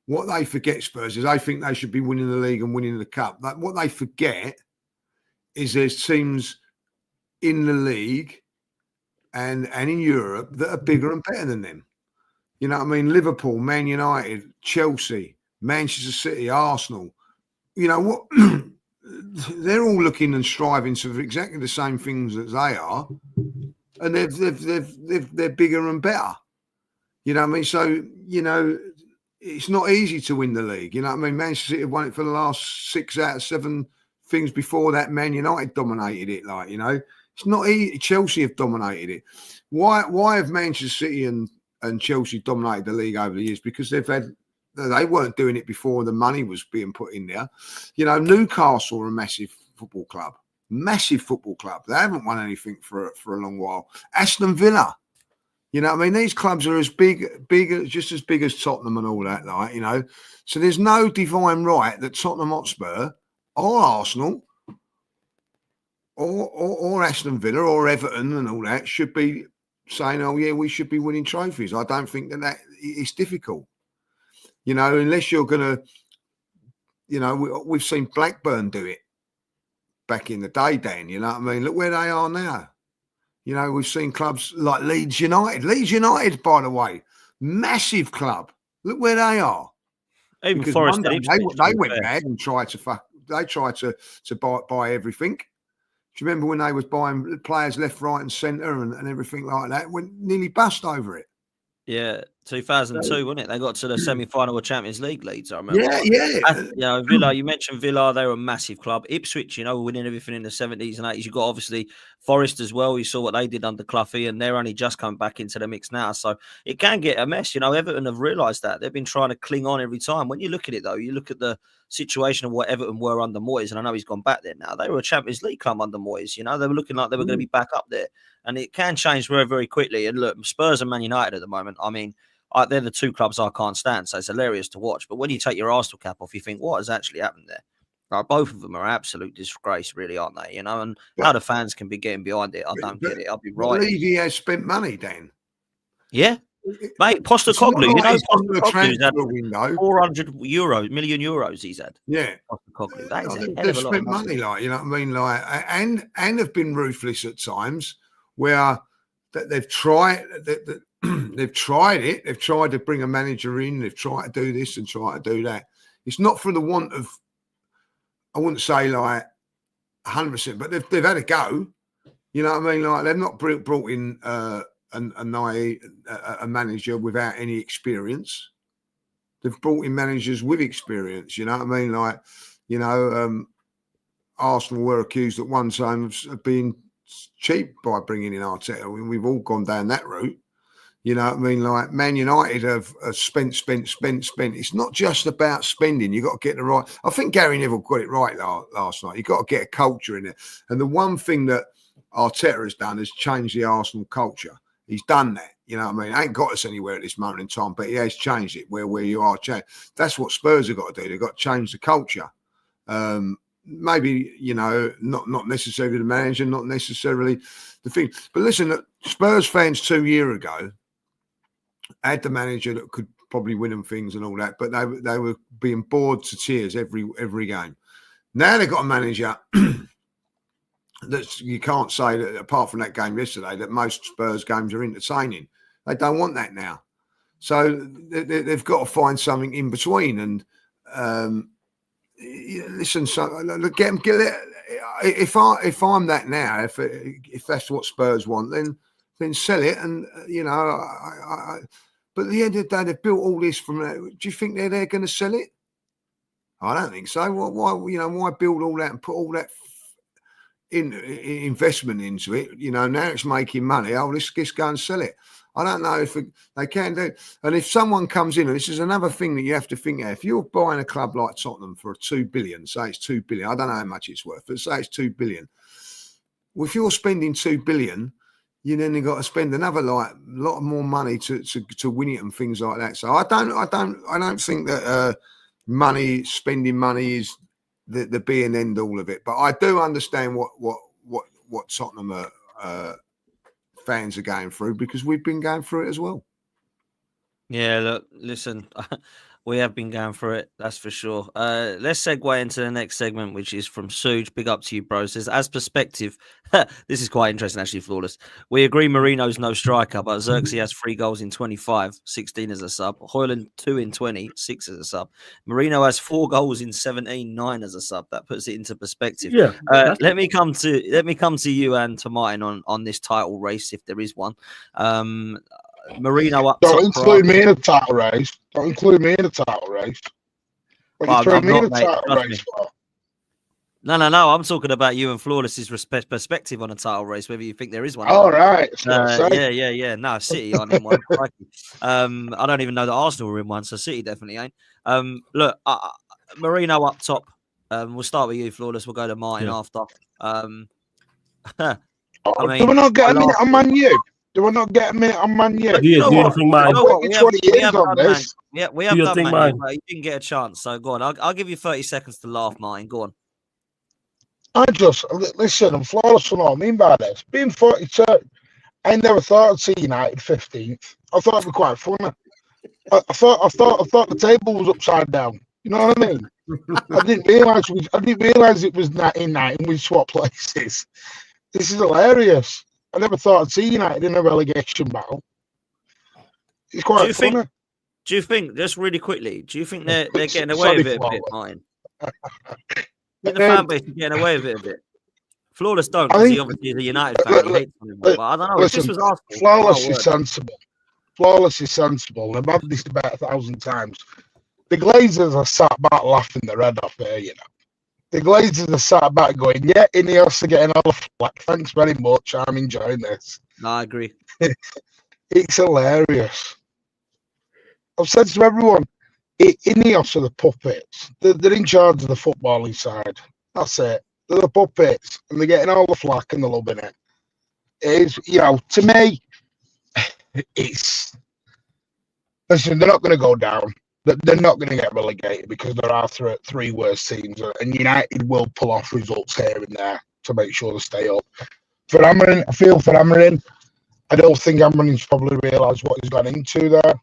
Spurs, is they think they should be winning the league and winning the cup. Like, what they forget is there's teams in the league and in Europe that are bigger and better than them. You know what I mean? Liverpool, Man United, Chelsea, Manchester City, Arsenal. You know what? They're all looking and striving for exactly the same things as they are, and they're bigger and better. You know what I mean? So, you know, it's not easy to win the league. You know what I mean? Manchester City have won it for the last 6 out of 7 things before that. Man United dominated it. Like, you know, it's not easy. Chelsea have dominated it. Why have Manchester City and Chelsea dominated the league over the years? Because they weren't doing it before the money was being put in there. You know, Newcastle are a massive football club. They haven't won anything for a long while. Aston Villa. You know what I mean? These clubs are just as big as Tottenham and all that, like, you know. So there's no divine right that Tottenham Hotspur or Arsenal or Aston Villa or Everton and all that should be saying, oh, yeah, we should be winning trophies. I don't think that it's difficult. You know, unless you're going to, you know, we've seen Blackburn do it back in the day, Dan. You know what I mean? Look where they are now. You know, we've seen clubs like Leeds United. Leeds United, by the way, massive club. Look where they are. Even because Forest, they went mad and tried to buy everything. Do you remember when they was buying players left, right, and centre and everything like that? Went nearly bust over it. Yeah, 2002, wasn't it? They got to the semi-final of Champions League, Leeds, I remember. Yeah. Villa, you mentioned Villa, they were a massive club. Ipswich, winning everything in the 70s and 80s. You got obviously Forest as well. You saw what they did under Cloughy, and they're only just coming back into the mix now. So it can get a mess. Everton have realised that. They've been trying to cling on every time. When you look at it, though, you look at the situation of what Everton were under Moyes, and I know he's gone back there now. They were a Champions League club under Moyes. They were looking like they were going to be back up there. And it can change very, very quickly. And look, Spurs and Man United at the moment, they're the two clubs I can't stand, so it's hilarious to watch. But when you take your Arsenal cap off, you think, what has actually happened there? Both of them are absolute disgrace, really, aren't they? And how the fans can be getting behind it, I don't get it. I'll be right. Levy has spent money, Dan. Yeah, mate. Postecoglou, Postecoglou's had window. 400 million euros. He's had. Yeah, Postecoglou. That is a hell they've of a lot spent of money. and have been ruthless at times where they've tried that. They've tried it. They've tried to bring a manager in. They've tried to do this and try to do that. It's not for the want of, I wouldn't say 100%, but they've had a go. You know what I mean? They've not brought in a manager without any experience. They've brought in managers with experience. You know what I mean? Arsenal were accused at one time of being cheap by bringing in Arteta. We've all gone down that route. You know what I mean? Man United have spent. It's not just about spending. You've got to get the right. I think Gary Neville got it right last night. You've got to get a culture in it. And the one thing that Arteta has done is change the Arsenal culture. He's done that. You know what I mean? Ain't got us anywhere at this moment in time, but he has changed it where you are. That's what Spurs have got to do. They've got to change the culture. Maybe, not necessarily the manager, not necessarily the thing. But listen, Spurs fans 2 years ago had the manager that could probably win them things and all that, but they were being bored to tears every game. Now they've got a manager that you can't say that, apart from that game yesterday, that most Spurs games are entertaining. They don't want that now. So they've got to find something in between. And listen, if I'm that now, if that's what Spurs want, then sell it. And but at the end of the day, they've built all this from. Do you think they're going to sell it? I don't think so. Why build all that and put all that investment into it? Now it's making money. Let's just go and sell it. I don't know if they can do. And if someone comes in, and this is another thing that you have to think of, if you're buying a club like Tottenham for $2 billion, say it's $2 billion. I don't know how much it's worth, but say it's $2 billion. Well, if you're spending $2 billion, you then got to spend another lot more money to win it and things like that. So I don't think that spending money is the be and end all of it. But I do understand what Tottenham fans are going through, because we've been going through it as well. Yeah, look, listen, we have been going through it, that's for sure. Let's segue into the next segment, which is from Suge. Big up to you, bro. Says, as perspective, this is quite interesting, actually, Flawless. We agree Merino's no striker, but Xerxes has 3 goals in 25, 16 as a sub. Højlund 2 in 20, 6 as a sub. Merino has 4 goals in 17, 9 as a sub. That puts it into perspective. Yeah. Let me come to you and to Martin on this title race, if there is one. Merino up. Don't include me in the title race. Don't include me in the title race. What you throw me in the title race for? No. I'm talking about you and Flawless's perspective on a title race, whether you think there is one. All right. Yeah. No, City aren't in one. I don't even know that Arsenal were in one, so City definitely ain't. Look, Merino up top. We'll start with you, Flawless. We'll go to Martin after. Do we not get a minute on Man U? Do we not get a minute on Man U? We have done Man. Yeah, we have done Man. You didn't get a chance, so go on. I'll give you 30 seconds to laugh, Martin. Go on. Listen, I'm flawless on all I mean by this. Being 42, I never thought I'd see United 15th. I thought it'd be quite funny. I thought the table was upside down. You know what I mean? I didn't realise it was 99 and we swapped places. This is hilarious. I never thought I'd see United in a relegation battle. It's quite funny. Do you think, just really quickly, do you think they're getting away with it a bit, Martin? The fan base is getting away with it a bit. Flawless don't, because he obviously is a United fan. He hates them. But I don't know. Listen, if this was Arsenal, Flawless is sensible. flawless is sensible. I've had this debate 1,000 times. The Glazers are sat back laughing their head off here, you know. The Glazers are sat back going, yeah, Ineos are getting all the flack. Thanks very much. I'm enjoying this. No, I agree. It's hilarious. I've said to everyone, Ineos are the puppets. They're in charge of the footballing side. That's it. They're the puppets, and they're getting all the flack and they're loving it. It is, you know, to me, it's... Listen, they're not going to go down. They're not going to get relegated because there are three worst teams, and United will pull off results here and there to make sure they stay up. For Amorim, I feel for Amorim. I don't think Amorim's probably realised what he's gone into there.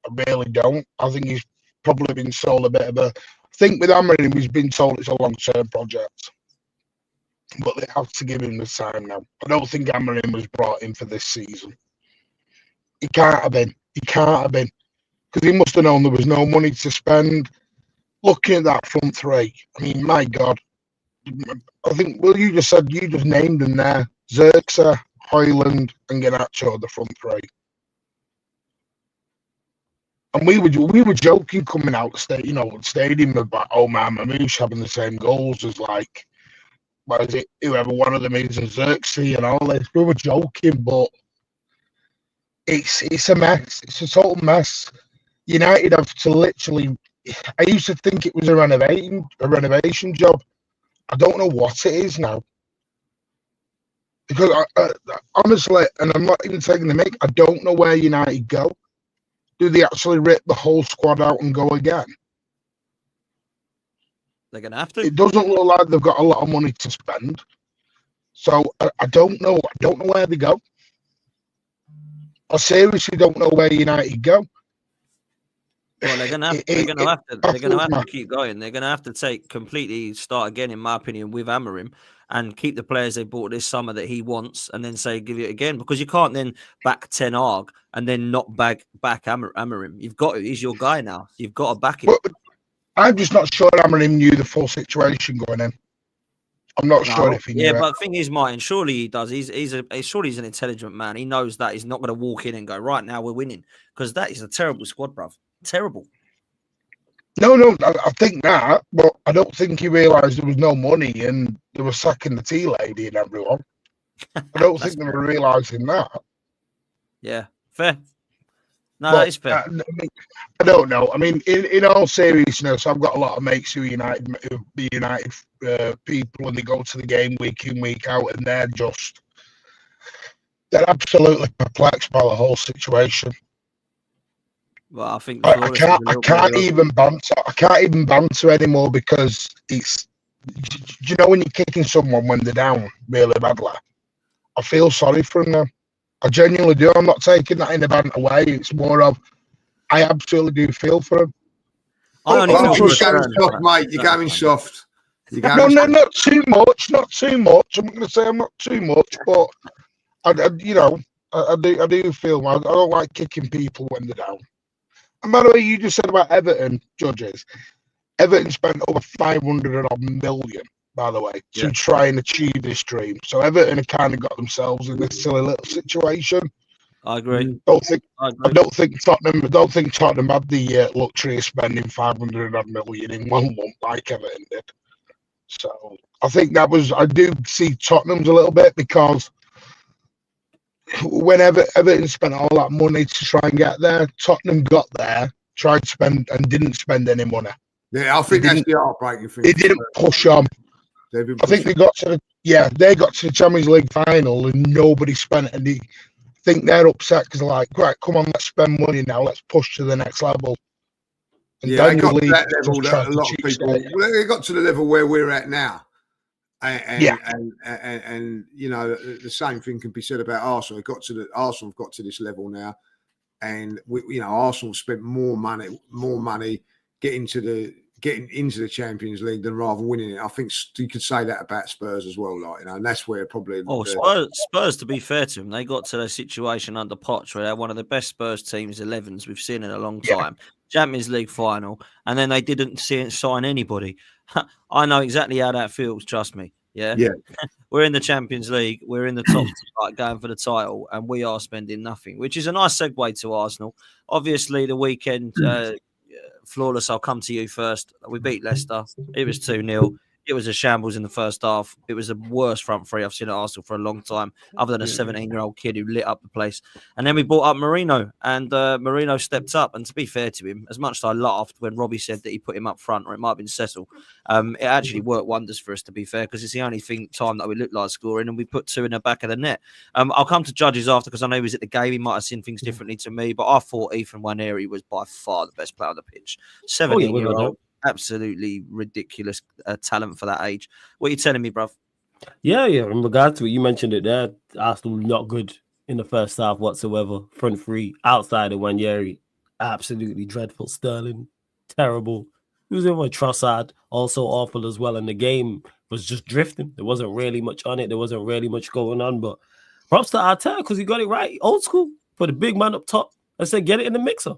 I really don't. I think he's probably been sold a bit of a... I think with Amorim, he's been told it's a long-term project. But they have to give him the time now. I don't think Amorim was brought in for this season. He can't have been. He can't have been. Because he must have known there was no money to spend. Looking at that front three, I mean, my God. I think, well, you just named them there. Xerxes, Hoyland, and Garnacho, the front three. And we were joking coming out the stadium about, oh man, Mamouche having the same goals as like, what is it, whoever one of them is, and Xerxes and all this. We were joking, but it's a mess. It's a total mess. United have to literally... I used to think it was a renovation job. I don't know what it is now. Because honestly, and I'm not even taking the mick, I don't know where United go. Do they actually rip the whole squad out and go again? They're going to have to. It doesn't look like they've got a lot of money to spend. So I don't know. I don't know where they go. I seriously don't know where United go. Well, they're gonna have to keep going. They're gonna have to completely start again, in my opinion, with Amorim, and keep the players they bought this summer that he wants, and then say give it again, because you can't then back Ten Hag and then not back Amorim. You've got to. He's your guy now. You've got to back him. But I'm just not sure Amorim knew the full situation going in. I'm not sure if he knew. Yeah, but the thing is, Martin, surely he does. Surely he's an intelligent man. He knows that he's not going to walk in and go, right now we're winning, because that is a terrible squad, bruv. Terrible. No, I think that, but I don't think he realised there was no money and they were sacking the tea lady and everyone. I don't think they were realising that. Yeah, fair. No, that is fair. I don't know. I mean, in all seriousness, I've got a lot of mates who are United people, and they go to the game week in, week out, and they're absolutely perplexed by the whole situation. Well, I think I can't even banter anymore, because it's, you know, when you're kicking someone when they're down really badly, I feel sorry for them now. I genuinely do. I'm not taking that in a banter way. It's more of, I absolutely do feel for them. I only feel you're going soft, mate. You're going soft. No, not too much. Not too much. I'm not going to say I'm not too much, but I do feel. I don't like kicking people when they're down. And by the way, you just said about Everton judges. Everton spent over 500 million, by the way, to try and achieve this dream. So Everton have kind of got themselves in this silly little situation. I agree. I don't think Tottenham had the luxury of spending 500 million in 1 month like Everton did. So I think I do see Tottenham's a little bit, because whenever Everton spent all that money to try and get there, Tottenham got there, tried to spend, and didn't spend any money. Yeah, I think that's the heartbreaking thing. They didn't push on. I think they got to the Champions League final and nobody spent any. I think they're upset because they're like, right, come on, let's spend money now, let's push to the next level. And they got to that level that a lot of people. They got to the level where we're at now. And you know, the same thing can be said about Arsenal. Arsenal have got to this level now, and Arsenal spent more money getting into the Champions League than rather winning it. I think you could say that about Spurs as well, and that's where probably. Spurs. To be fair to them, they got to their situation under Poch, where they're one of the best Spurs teams 11s we've seen in a long time. Champions League final, and then they didn't sign anybody. I know exactly how that feels. Trust me. Yeah. Yeah. We're in the Champions League. We're in the top, like, going for the title, and we are spending nothing, which is a nice segue to Arsenal. Obviously, the weekend, flawless. I'll come to you first. We beat Leicester. It was 2-0. It was a shambles in the first half. It was the worst front three I've seen at Arsenal for a long time, other than a 17-year-old kid who lit up the place. And then we brought up Merino, and Merino stepped up. And to be fair to him, as much as I laughed when Robbie said that he put him up front, or it might have been Cecil, it actually worked wonders for us, to be fair, because it's the only time that we looked like scoring, and we put 2 in the back of the net. I'll come to judges after, because I know he was at the game. He might have seen things differently to me, but I thought Ethan Nwaneri was by far the best player on the pitch. 17-year-old. Absolutely ridiculous talent for that age. What are you telling me, bruv? Yeah. In regards to it, you mentioned it there. Arsenal not good in the first half whatsoever. Front three outside of Nwaneri, absolutely dreadful. Sterling, terrible. He was in with Trossard, also awful as well. And the game was just drifting. There wasn't really much on it. There wasn't really much going on. But props to Arteta, because he got it right. Old school. Put a big man up top and said, get it in the mixer.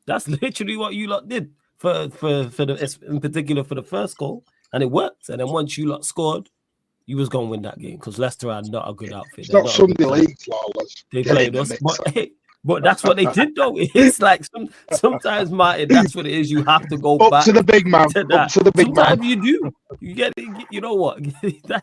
That's literally what you lot did. For the, in particular for the first goal, and it worked. And then once you lot scored, you was going to win that game, because Leicester are not a good outfit. It's They're not a Sunday good League, flawless. They Get played in us, the mixer. but that's what they did, though. It's like sometimes, Martin, that's what it is. You have to go Up back to the big man. to that. Up to the big Sometimes man. you do. You get it. You know what?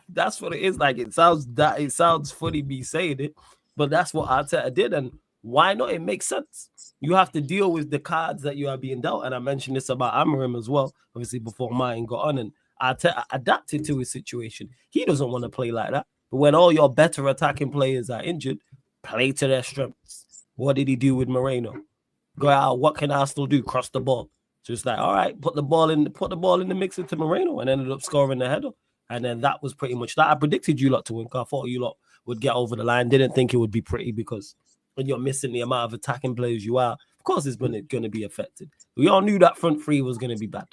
That's what it is. Like, it sounds funny me saying it, but that's what Arteta did, and why not? It makes sense. You have to deal with the cards that you are being dealt. And I mentioned this about Amorim as well, obviously, before Martin got on. And Arteta adapted to his situation. He doesn't want to play like that. But when all your better attacking players are injured, play to their strengths. What did he do with Merino? Go out. What can Arsenal do? Cross the ball. So it's like, all right, put the ball in the mixer to Merino, and ended up scoring the header. And then that was pretty much that. I predicted you lot to win. I thought you lot would get over the line. Didn't think it would be pretty, because when you're missing the amount of attacking players you are, of course it's going to be affected. We all knew that front three was going to be bad.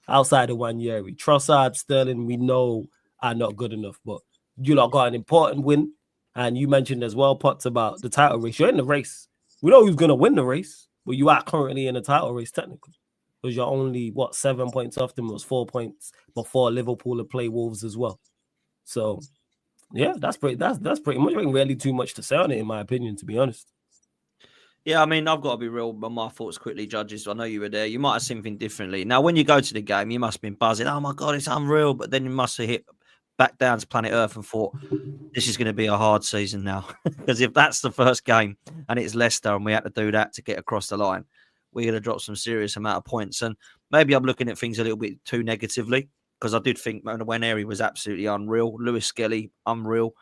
Outside of Nwaneri, Trossard, Sterling, we know are not good enough. But you lot got an important win. And you mentioned as well, Potts, about the title race. You're in the race. We know who's going to win the race, but you are currently in the title race technically, because you're only 7 points off them. It was 4 points before Liverpool have played Wolves as well. So yeah, that's pretty much. There ain't really too much to say on it, in my opinion, to be honest. Yeah, I mean, I've got to be real on my thoughts quickly, judges. I know you were there. You might have seen something differently. Now, when you go to the game, you must have been buzzing. Oh my God, it's unreal. But then you must have hit back down to planet Earth and thought, this is going to be a hard season now. Because if that's the first game and it's Leicester and we had to do that to get across the line, we're going to drop some serious amount of points. And maybe I'm looking at things a little bit too negatively, because I did think Nwaneri was absolutely unreal. Lewis Skelly, unreal.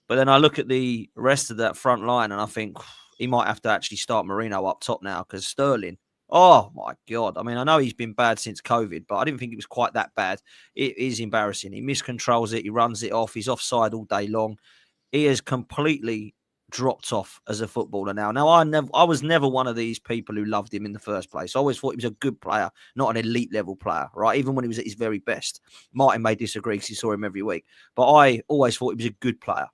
But then I look at the rest of that front line and I think he might have to actually start Merino up top now, because Sterling, oh my God. I mean, I know he's been bad since COVID, but I didn't think it was quite that bad. It is embarrassing. He miscontrols it. He runs it off. He's offside all day long. He has completely dropped off as a footballer now. Now, I was never one of these people who loved him in the first place. I always thought he was a good player, not an elite level player, right? Even when he was at his very best. Martin may disagree because he saw him every week, but I always thought he was a good player.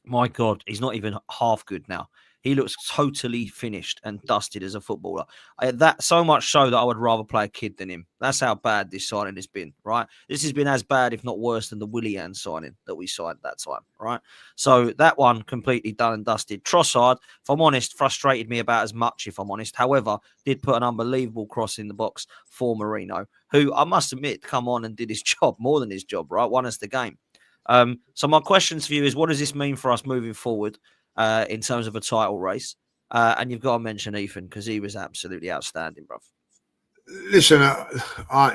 My God, he's not even half good now. He looks totally finished and dusted as a footballer. That so much so that I would rather play a kid than him. That's how bad this signing has been, right? This has been as bad, if not worse, than the Willian signing that we signed that time, right? So that one completely done and dusted. Trossard, if I'm honest, frustrated me about as much, if I'm honest. However, did put an unbelievable cross in the box for Merino, who I must admit come on and did his job, more than his job, right? Won us the game. So my questions for you is, what does this mean for us moving forward in terms of a title race? And you've got to mention Ethan, because he was absolutely outstanding, bruv. Listen,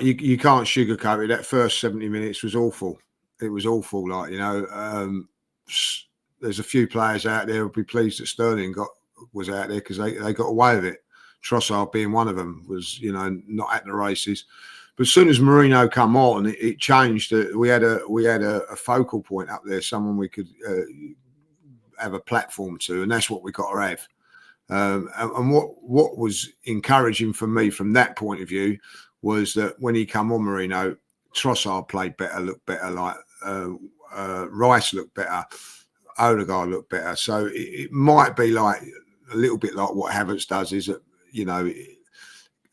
you can't sugarcoat it. That first 70 minutes was awful. It was awful. Like, there's a few players out there who'll be pleased that Sterling was out there, because they got away with it. Trossard being one of them was, not at the races. But as soon as Merino come on, it changed. We had a focal point up there, someone we could have a platform to, and that's what we got to have. And what was encouraging for me from that point of view was that when he come on, Merino, Trossard played better, looked better, like Rice looked better, Odegaard looked better. So it might be like a little bit like what Havertz does, is that,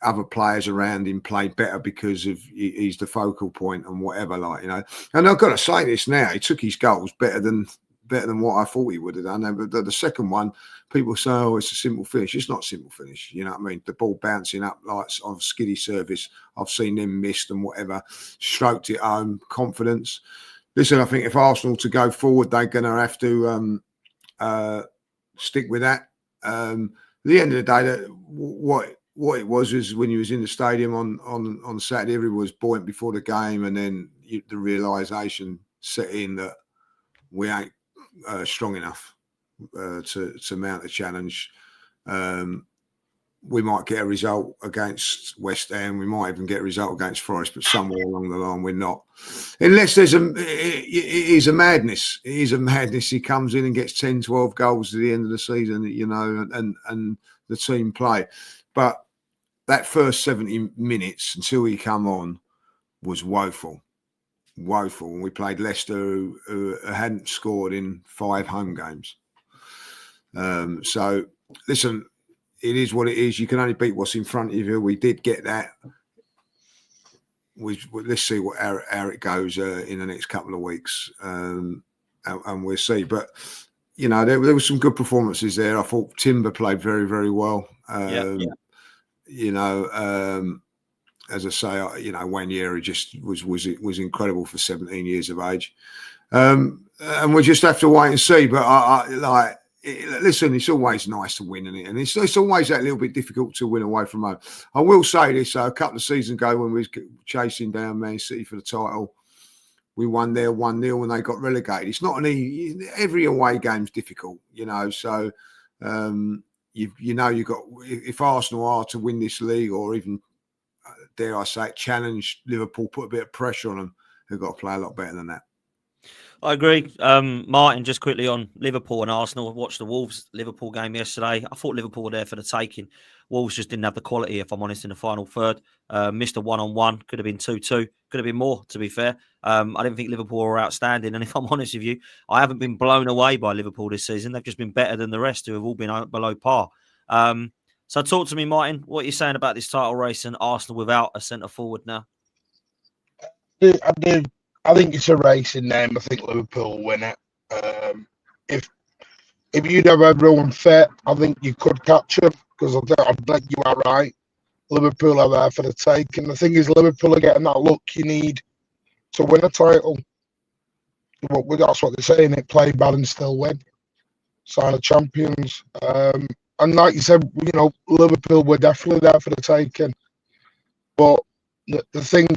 other players around him play better because of he's the focal point and whatever, like, you know. And I've got to say this now, he took his goals better than what I thought he would have done. But the second one, people say, oh, it's a simple finish. It's not a simple finish. You know what I mean? The ball bouncing up like on a skiddy surface. I've seen them missed and whatever. Stroked it home, confidence. Listen, I think if Arsenal to go forward, they're going to have to stick with that. At the end of the day, what it was is when you was in the stadium on Saturday, everyone was buoyant before the game, and then the realisation set in that we ain't strong enough to mount a challenge. We might get a result against West Ham. We might even get a result against Forest, but somewhere along the line we're not. Unless it is a madness. It is a madness. He comes in and gets 10, 12 goals at the end of the season, you know, and the team play. But that first 70 minutes until he come on was woeful. And we played Leicester, who hadn't scored in 5 home games. So, listen, it is what it is. You can only beat what's in front of you. We did get that. Let's see how it goes in the next couple of weeks, and we'll see. But, you know, there were some good performances there. I thought Timber played very, very well. You know, as I say, you know, Wanyeri just was incredible for 17 years of age. And we'll just have to wait and see. But listen, it's always nice to win, isn't it? And it's always that little bit difficult to win away from home. I will say this: a couple of seasons ago, when we were chasing down Man City for the title, we won there 1-0 and they got relegated. It's not every away game's difficult, you know. So you know, you got, if Arsenal are to win this league, or even dare I say it, challenge Liverpool, put a bit of pressure on them, they've got to play a lot better than that. I agree. Martin, just quickly on Liverpool and Arsenal. I watched the Wolves-Liverpool game yesterday. I thought Liverpool were there for the taking. Wolves just didn't have the quality, if I'm honest, in the final third. Missed a one-on-one. Could have been 2-2. Could have been more, to be fair. I didn't think Liverpool were outstanding. And if I'm honest with you, I haven't been blown away by Liverpool this season. They've just been better than the rest, who have all been below par. So talk to me, Martin. What are you saying about this title race and Arsenal without a centre-forward now? I think it's a racing name. I think Liverpool will win it. If you'd have everyone fit, I think you could catch them, because I think you are right. Liverpool are there for the take. And the thing is, Liverpool are getting that look you need to win a title. That's what they're saying, it play bad and still win. Sign of champions. And like you said, you know, Liverpool were definitely there for the taking. But the thing,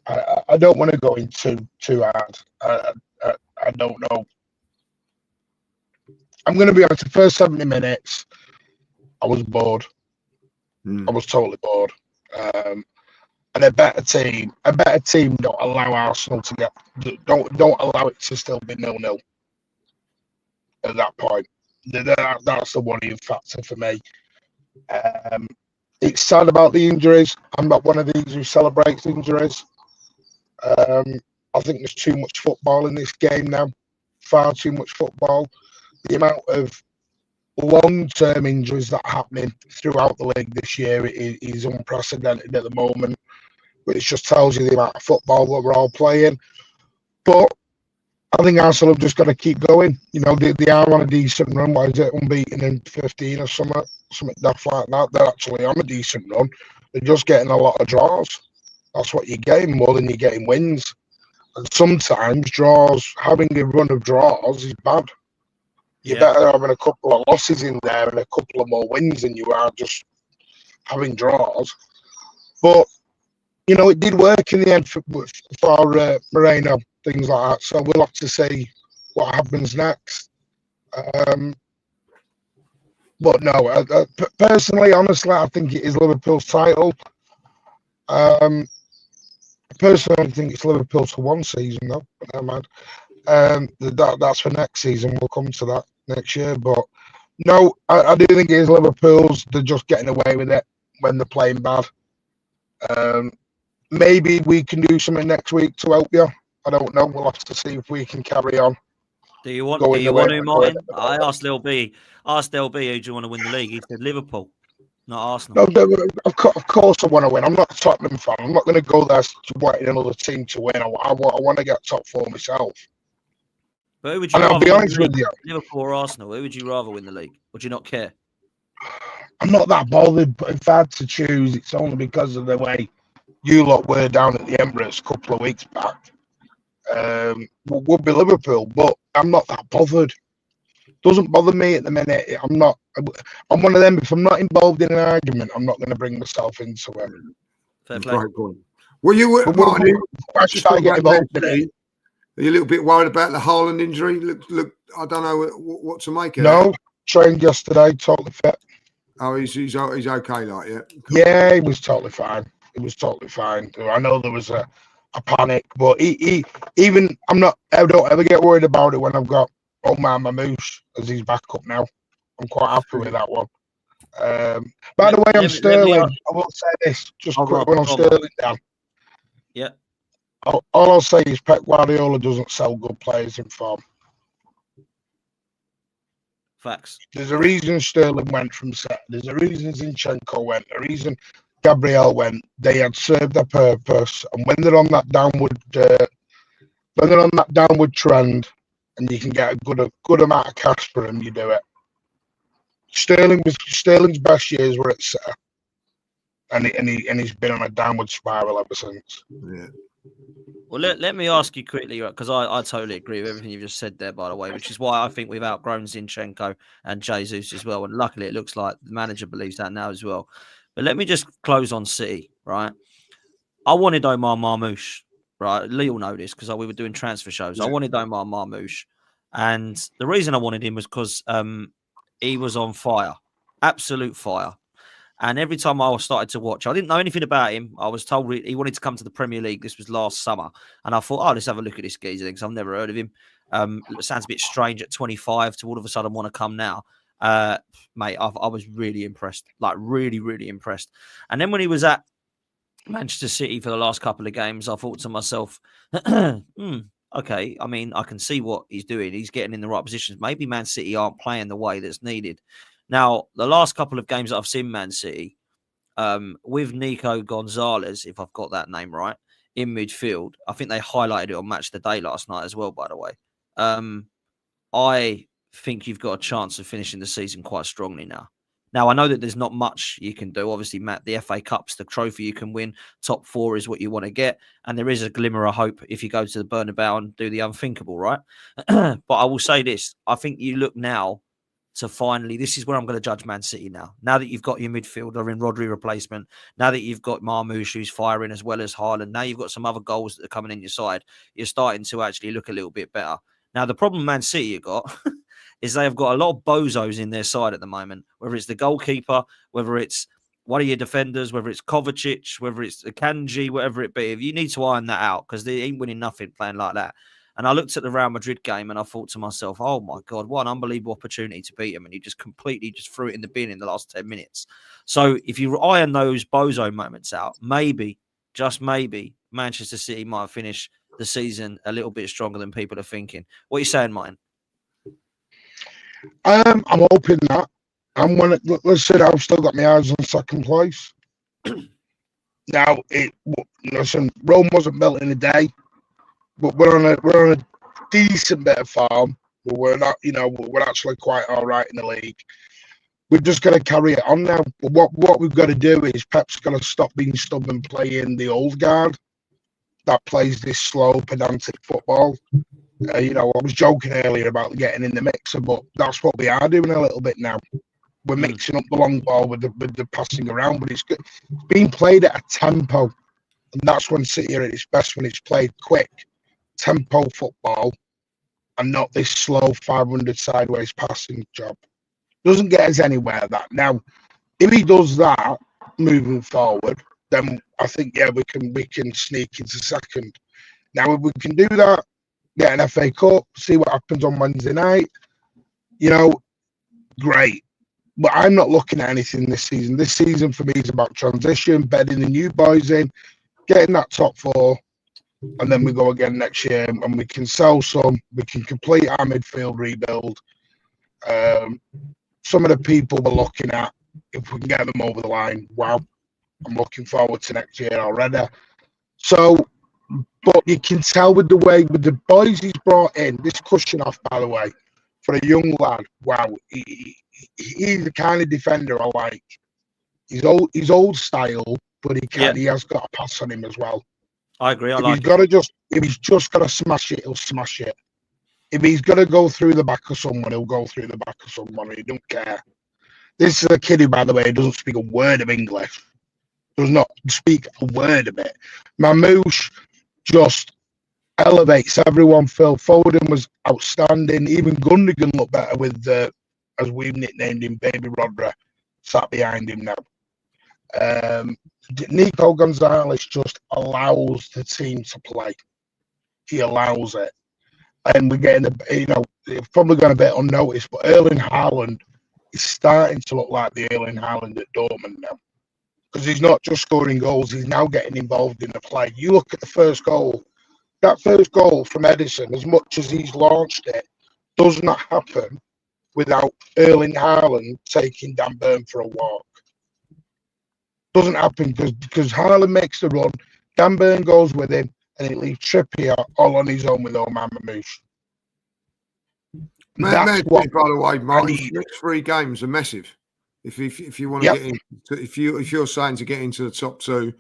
I don't want to go in too hard. I don't know. I'm going to be honest, the first 70 minutes, I was bored. I was totally bored. And a better team don't allow Arsenal to don't allow it to still be 0-0 at that point. That's the worrying factor for me. It's sad about the injuries. I'm not one of these who celebrates injuries. I think there's too much football in this game now. Far too much football. The amount of long-term injuries that are happening throughout the league this year is unprecedented at the moment. But it just tells you the amount of football that we're all playing. But I think Arsenal have just got to keep going. You know, they are on a decent run. Why is it unbeaten in 15 or something daft like that? They're actually on a decent run. They're just getting a lot of draws. That's what you're getting more than you're getting wins. And sometimes having a run of draws is bad. You're better having a couple of losses in there and a couple of more wins than you are just having draws. But, you know, it did work in the end for Merino, things like that. So we'll have to see what happens next. But no, personally, honestly, I think it is Liverpool's title. Personally, I think it's Liverpool's for one season, though. But never mind. That's for next season. We'll come to that next year. But no, I do think it is Liverpool's. They're just getting away with it when they're playing bad. Maybe we can do something next week to help you. I don't know. We'll have to see if we can carry on. Do you want to, Martin? I asked Lil B. Who do you want to win the league? He said Liverpool. Not Arsenal. No, of course I want to win. I'm not a Tottenham fan. I'm not going to go there wanting another team to win. I want to get top 4 myself. But who would you And I'll rather be win honest the with league? you, Liverpool or Arsenal? Who would you rather win the league? Would you not care? I'm not that bothered. But if I had to choose, it's only because of the way you lot were down at the Emirates a couple of weeks back. Would be Liverpool, but I'm not that bothered. Doesn't bother me at the minute. I'm one of them. If I'm not involved in an argument, I'm not going to bring myself into it. Fair play. Great point. Well, you were, But Martin, why should I get involved in it? Are you a little bit worried about the Haaland injury? Look, I don't know what to make of it. No, trained yesterday, totally fit. Oh, he's okay, like, yeah. Cool. Yeah, he was totally fine. It was totally fine. I know there was a panic, but I don't ever get worried about it when I've got Omar Mamouche as his backup now. I'm quite happy with that one. By the way, on Sterling, I will say this, just quick one on Sterling down. Yeah. All I'll say is Pep Guardiola doesn't sell good players in form. Facts. There's a reason Sterling went from set. There's a reason Zinchenko went. A reason Gabriel went. They had served their purpose, and when they're on that downward trend, and you can get a good amount of cash for him, you do it. Sterling's best years were at City, and he's been on a downward spiral ever since. Yeah. Well, let me ask you quickly, because I totally agree with everything you've just said there, by the way, which is why I think we've outgrown Zinchenko and Jesus as well. And luckily, it looks like the manager believes that now as well. But let me just close on City, right? I wanted Omar Marmouche, right? Lee will know this because we were doing transfer shows. I wanted Omar Marmouche. And the reason I wanted him was because he was on fire, absolute fire. And every time I started to watch, I didn't know anything about him. I was told he wanted to come to the Premier League. This was last summer. And I thought, let's have a look at this geezer because I've never heard of him. It sounds a bit strange at 25 to all of a sudden want to come now. Mate, I was really impressed, like really, really impressed. And then when he was at Manchester City for the last couple of games, I thought to myself, okay, I mean, I can see what he's doing. He's getting in the right positions. Maybe Man City aren't playing the way that's needed. Now, the last couple of games that I've seen Man City, with Nico Gonzalez, if I've got that name right, in midfield, I think they highlighted it on Match of the Day last night as well, by the way. I think you've got a chance of finishing the season quite strongly now. Now, I know that there's not much you can do. Obviously, Matt, the FA Cup's the trophy you can win. Top 4 is what you want to get. And there is a glimmer of hope if you go to the Bernabeu and do the unthinkable, right? But I will say this. I think you look now to finally, this is where I'm going to judge Man City now. Now that you've got your midfielder in Rodri replacement, now that you've got Marmouche who's firing as well as Haaland, now you've got some other goals that are coming in your side, you're starting to actually look a little bit better. Now, the problem Man City have got is they have got a lot of bozos in their side at the moment, whether it's the goalkeeper, whether it's one of your defenders, whether it's Kovacic, whether it's Kanji, whatever it be. If you need to iron that out because they ain't winning nothing playing like that. And I looked at the Real Madrid game and I thought to myself, oh my God, what an unbelievable opportunity to beat him. And you just completely just threw it in the bin in the last 10 minutes. So if you iron those bozo moments out, maybe, just maybe, Manchester City might finish the season a little bit stronger than people are thinking. What are you saying, Martin? I'm hoping that. And let's say I've still got my eyes on second place. Now, listen, Rome wasn't built in a day. But we're on a decent bit of form. But we're not, we're actually quite all right in the league. We've just got to carry it on now. But what we've got to do is Pep's got to stop being stubborn, playing the old guard that plays this slow, pedantic football. I was joking earlier about getting in the mixer, but that's what we are doing a little bit now. We're mixing up the long ball with the passing around, but it's being played at a tempo, and that's when City are at its best, when it's played quick. Tempo football and not this slow 500 sideways passing job. Doesn't get us anywhere, that. Now, if he does that moving forward, then I think, we can sneak into second. Now, if we can do that, get an FA Cup, see what happens on Wednesday night, great. But I'm not looking at anything this season. This season for me is about transition, bedding the new boys in, getting that top 4, and then we go again next year and we can sell some, we can complete our midfield rebuild. Some of the people we're looking at, if we can get them over the line, wow, I'm looking forward to next year already. So, but you can tell with the boys he's brought in, this cushion off, by the way, for a young lad, wow, he's the kind of defender I like. He's old style, but he has got a pass on him as well. I agree. If he's just got to smash it, he'll smash it. If he's got to go through the back of someone, he'll go through the back of someone. He don't care. This is a kid who, by the way, doesn't speak a word of English. Does not speak a word of it. Mamouche just elevates everyone. Phil Foden was outstanding. Even Gundogan looked better with as we've nicknamed him, Baby Rodra, sat behind him now. Nico Gonzalez just allows the team to play. He allows it. And we're getting, it's probably going a bit unnoticed, but Erling Haaland is starting to look like the Erling Haaland at Dortmund now. Because he's not just scoring goals, he's now getting involved in the play. You look at the first goal. That first goal from Edison, as much as he's launched it, does not happen without Erling Haaland taking Dan Burn for a walk. Doesn't happen because Haaland makes the run, Dan Burn goes with him, and it leaves Trippier all on his own with Omar Mamouche. By the way, Martin, next 3 games are massive. If you want to get in, if you're saying to get into the top 2,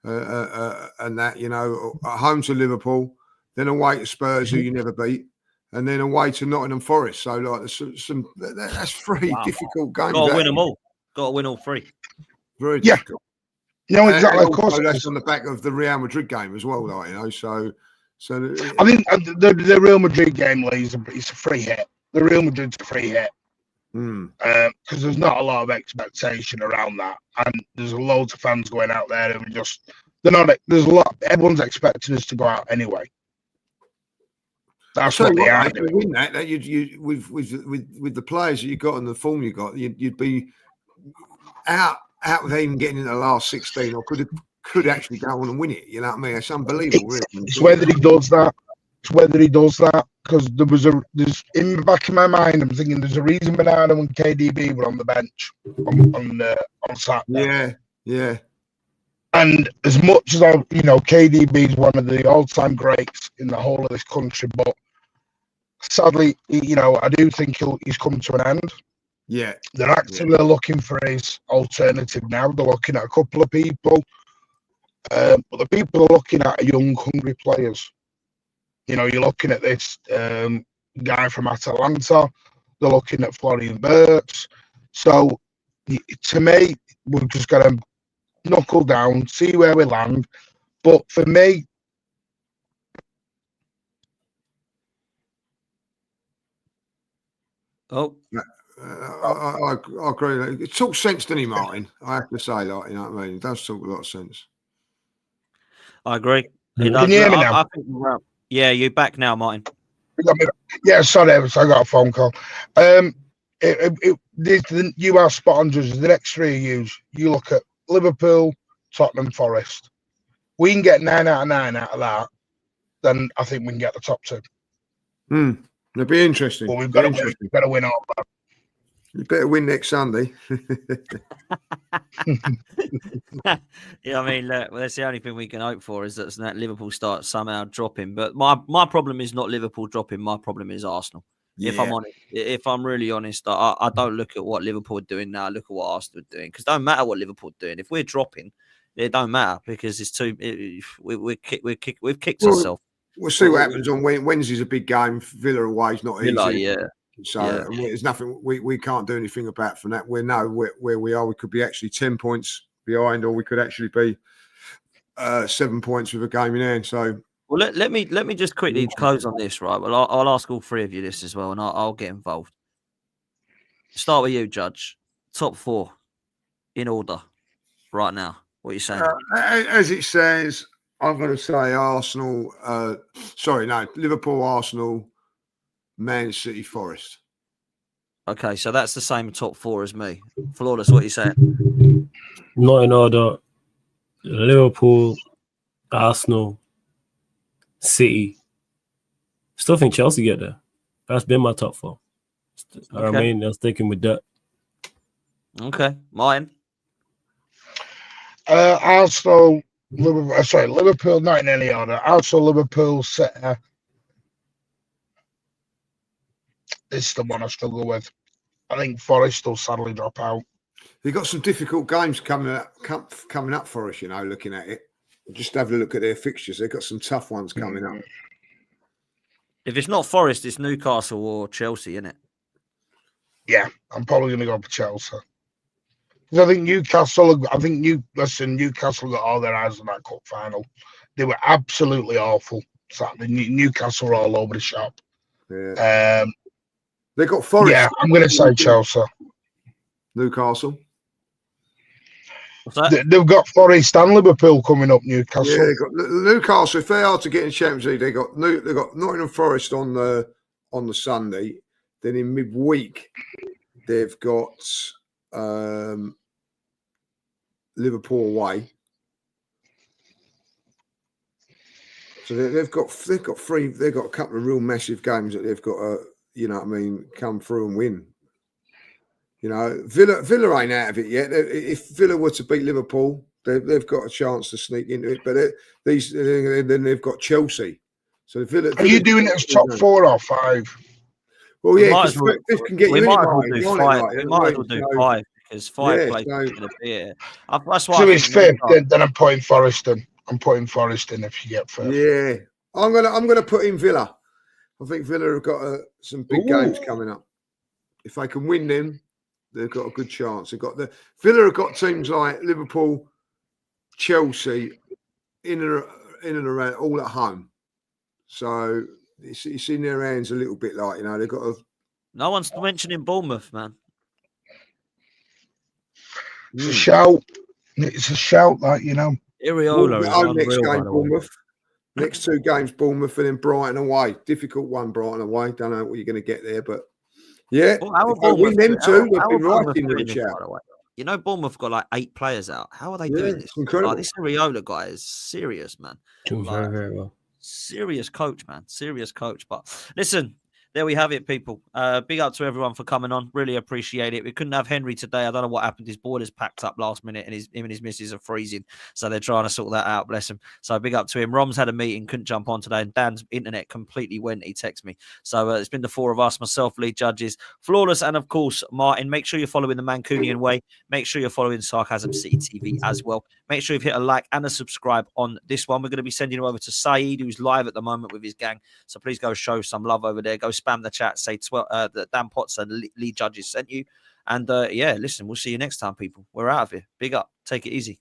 and that, at home to Liverpool, then away to Spurs, who you never beat, and then away to Nottingham Forest. So that's 3 difficult games. Got to win them all. Got to win all 3. Very difficult. Exactly. And of course, that's on the back of the Real Madrid game as well, So I think the Real Madrid game, Lee, it's a free hit. The Real Madrid's a free hit. Because there's not a lot of expectation around that, and there's loads of fans going out there who are just there's a lot. Everyone's expecting us to go out anyway. That's what they are. To win that you with the players that you got and the form you got, you'd be out of even getting into the last 16, or could actually go on and win it. You know what I mean? It's unbelievable. It's whether he does that. Because there's in the back of my mind, I'm thinking there's a reason Bernardo and KDB were on the bench on Saturday. Yeah. And as much as KDB is one of the all-time greats in the whole of this country, but sadly, I do think he's come to an end. Yeah, they're actively looking for his alternative now. They're looking at a couple of people, but the people are looking at are young, hungry players. You're looking at this guy from Atalanta. They're looking at Florian Wirtz. So, to me, we've just got to knuckle down, see where we land. But for me, I agree. It talks sense, doesn't he, Martin? I have to say, you know what I mean? It does talk a lot of sense. I agree. Can you hear me now? Yeah, you're back now, Martin. Yeah, sorry, I got a phone call. You are spot on, judges. The next 3 years, you look at Liverpool, Tottenham, Forest. We can get 9 out of 9 out of that, then I think we can get the top 2. It'll be interesting. Well, we've got to win all that. You better win next Sunday. Yeah, I mean, look, that's the only thing we can hope for is that Liverpool start somehow dropping. But my problem is not Liverpool dropping. My problem is Arsenal. Yeah. If I'm really honest, I don't look at what Liverpool are doing now. I look at what Arsenal are doing, because it don't matter what Liverpool are doing. If we're dropping, it don't matter, because it's we've kicked ourselves. We'll see what happens on Wednesday's a big game. Villa away is not easy. Yeah. So there's nothing we can't do anything about from that. We know where we are. We could be actually 10 points behind, or we could actually be 7 points with a game in hand. So let me just quickly close on this, right? Well, I'll ask all 3 of you this as well, and I'll get involved. Start with you, Judge. Top 4 in order right now. What are you saying? As it says, I'm going to say Arsenal. Liverpool, Arsenal, Man City, Forest. Okay, so that's the same top 4 as me. Flawless, what are you saying? Not in order. Liverpool, Arsenal, City. Still think Chelsea get there. That's been my top 4. I mean, I'm sticking with that. Okay, mine. Arsenal, Liverpool, Liverpool, not in any order. Arsenal, Liverpool, City. This is the one I struggle with. I think Forest will sadly drop out. They've got some difficult games coming up for us, looking at it. Just have a look at their fixtures. They've got some tough ones coming up. If it's not Forest, it's Newcastle or Chelsea, isn't it? Yeah, I'm probably going to go for Chelsea. Because I think Newcastle got all their eyes on that cup final. They were absolutely awful. Saturday. Newcastle were all over the shop. Yeah. They got Forest. Yeah, I'm going to say Chelsea. Newcastle. What's that? They've got Forest and Liverpool coming up. Newcastle. Yeah, they got Newcastle. If they are to get in Champions League, they got Nottingham Forest on the Sunday. Then in midweek, they've got Liverpool away. So they've got a couple of real massive games that they've got to come through and win. Villa ain't out of it yet. If Villa were to beat Liverpool, they've got a chance to sneak into it. But then they've got Chelsea. So Villa. Are you doing it as top 4 or 5? Well, yeah, because fifth can get you in. We might as well do 5. We might as well do 5 because 5 places are going to be here. That's why. So it's 5th. Then I'm putting Forest in. I'm putting Forest in if you get 5th. Yeah, I'm gonna put in Villa. I think Villa have got some big games coming up. If they can win them, they've got a good chance. Villa have got teams like Liverpool, Chelsea, in and around, all at home. So it's in their hands a little bit. Like they've got. No one's mentioning Bournemouth, man. It's a shout. It's a shout, Iriola next game, Bournemouth. Next 2 games, Bournemouth, and then Brighton away. Difficult one, Brighton away. Don't know what you're going to get there, but yeah, win them 2. They've been right into the chat. Bournemouth got like 8 players out. How are they doing this? Incredible. This Iriola guy is serious, man. Doing very, very well. Serious coach, man. Serious coach. But listen, there we have it, people. Big up to everyone for coming on. Really appreciate it. We couldn't have Henry today. I don't know what happened. His board is packed up last minute and him and his missus are freezing. So they're trying to sort that out. Bless him. So big up to him. Rom's had a meeting, couldn't jump on today. And Dan's internet completely went. He texted me. So it's been the 4 of us, myself, lead judges, Flawless, and of course, Martin. Make sure you're following the Mancunian way. Make sure you're following Sarcasm City TV as well. Make sure you've hit a like and a subscribe on this one. We're going to be sending you over to Saeed, who's live at the moment with his gang. So please go show some love over there. Go spam the chat. Say that Dan Potts and lead judges sent you. And listen, we'll see you next time, people. We're out of here. Big up. Take it easy.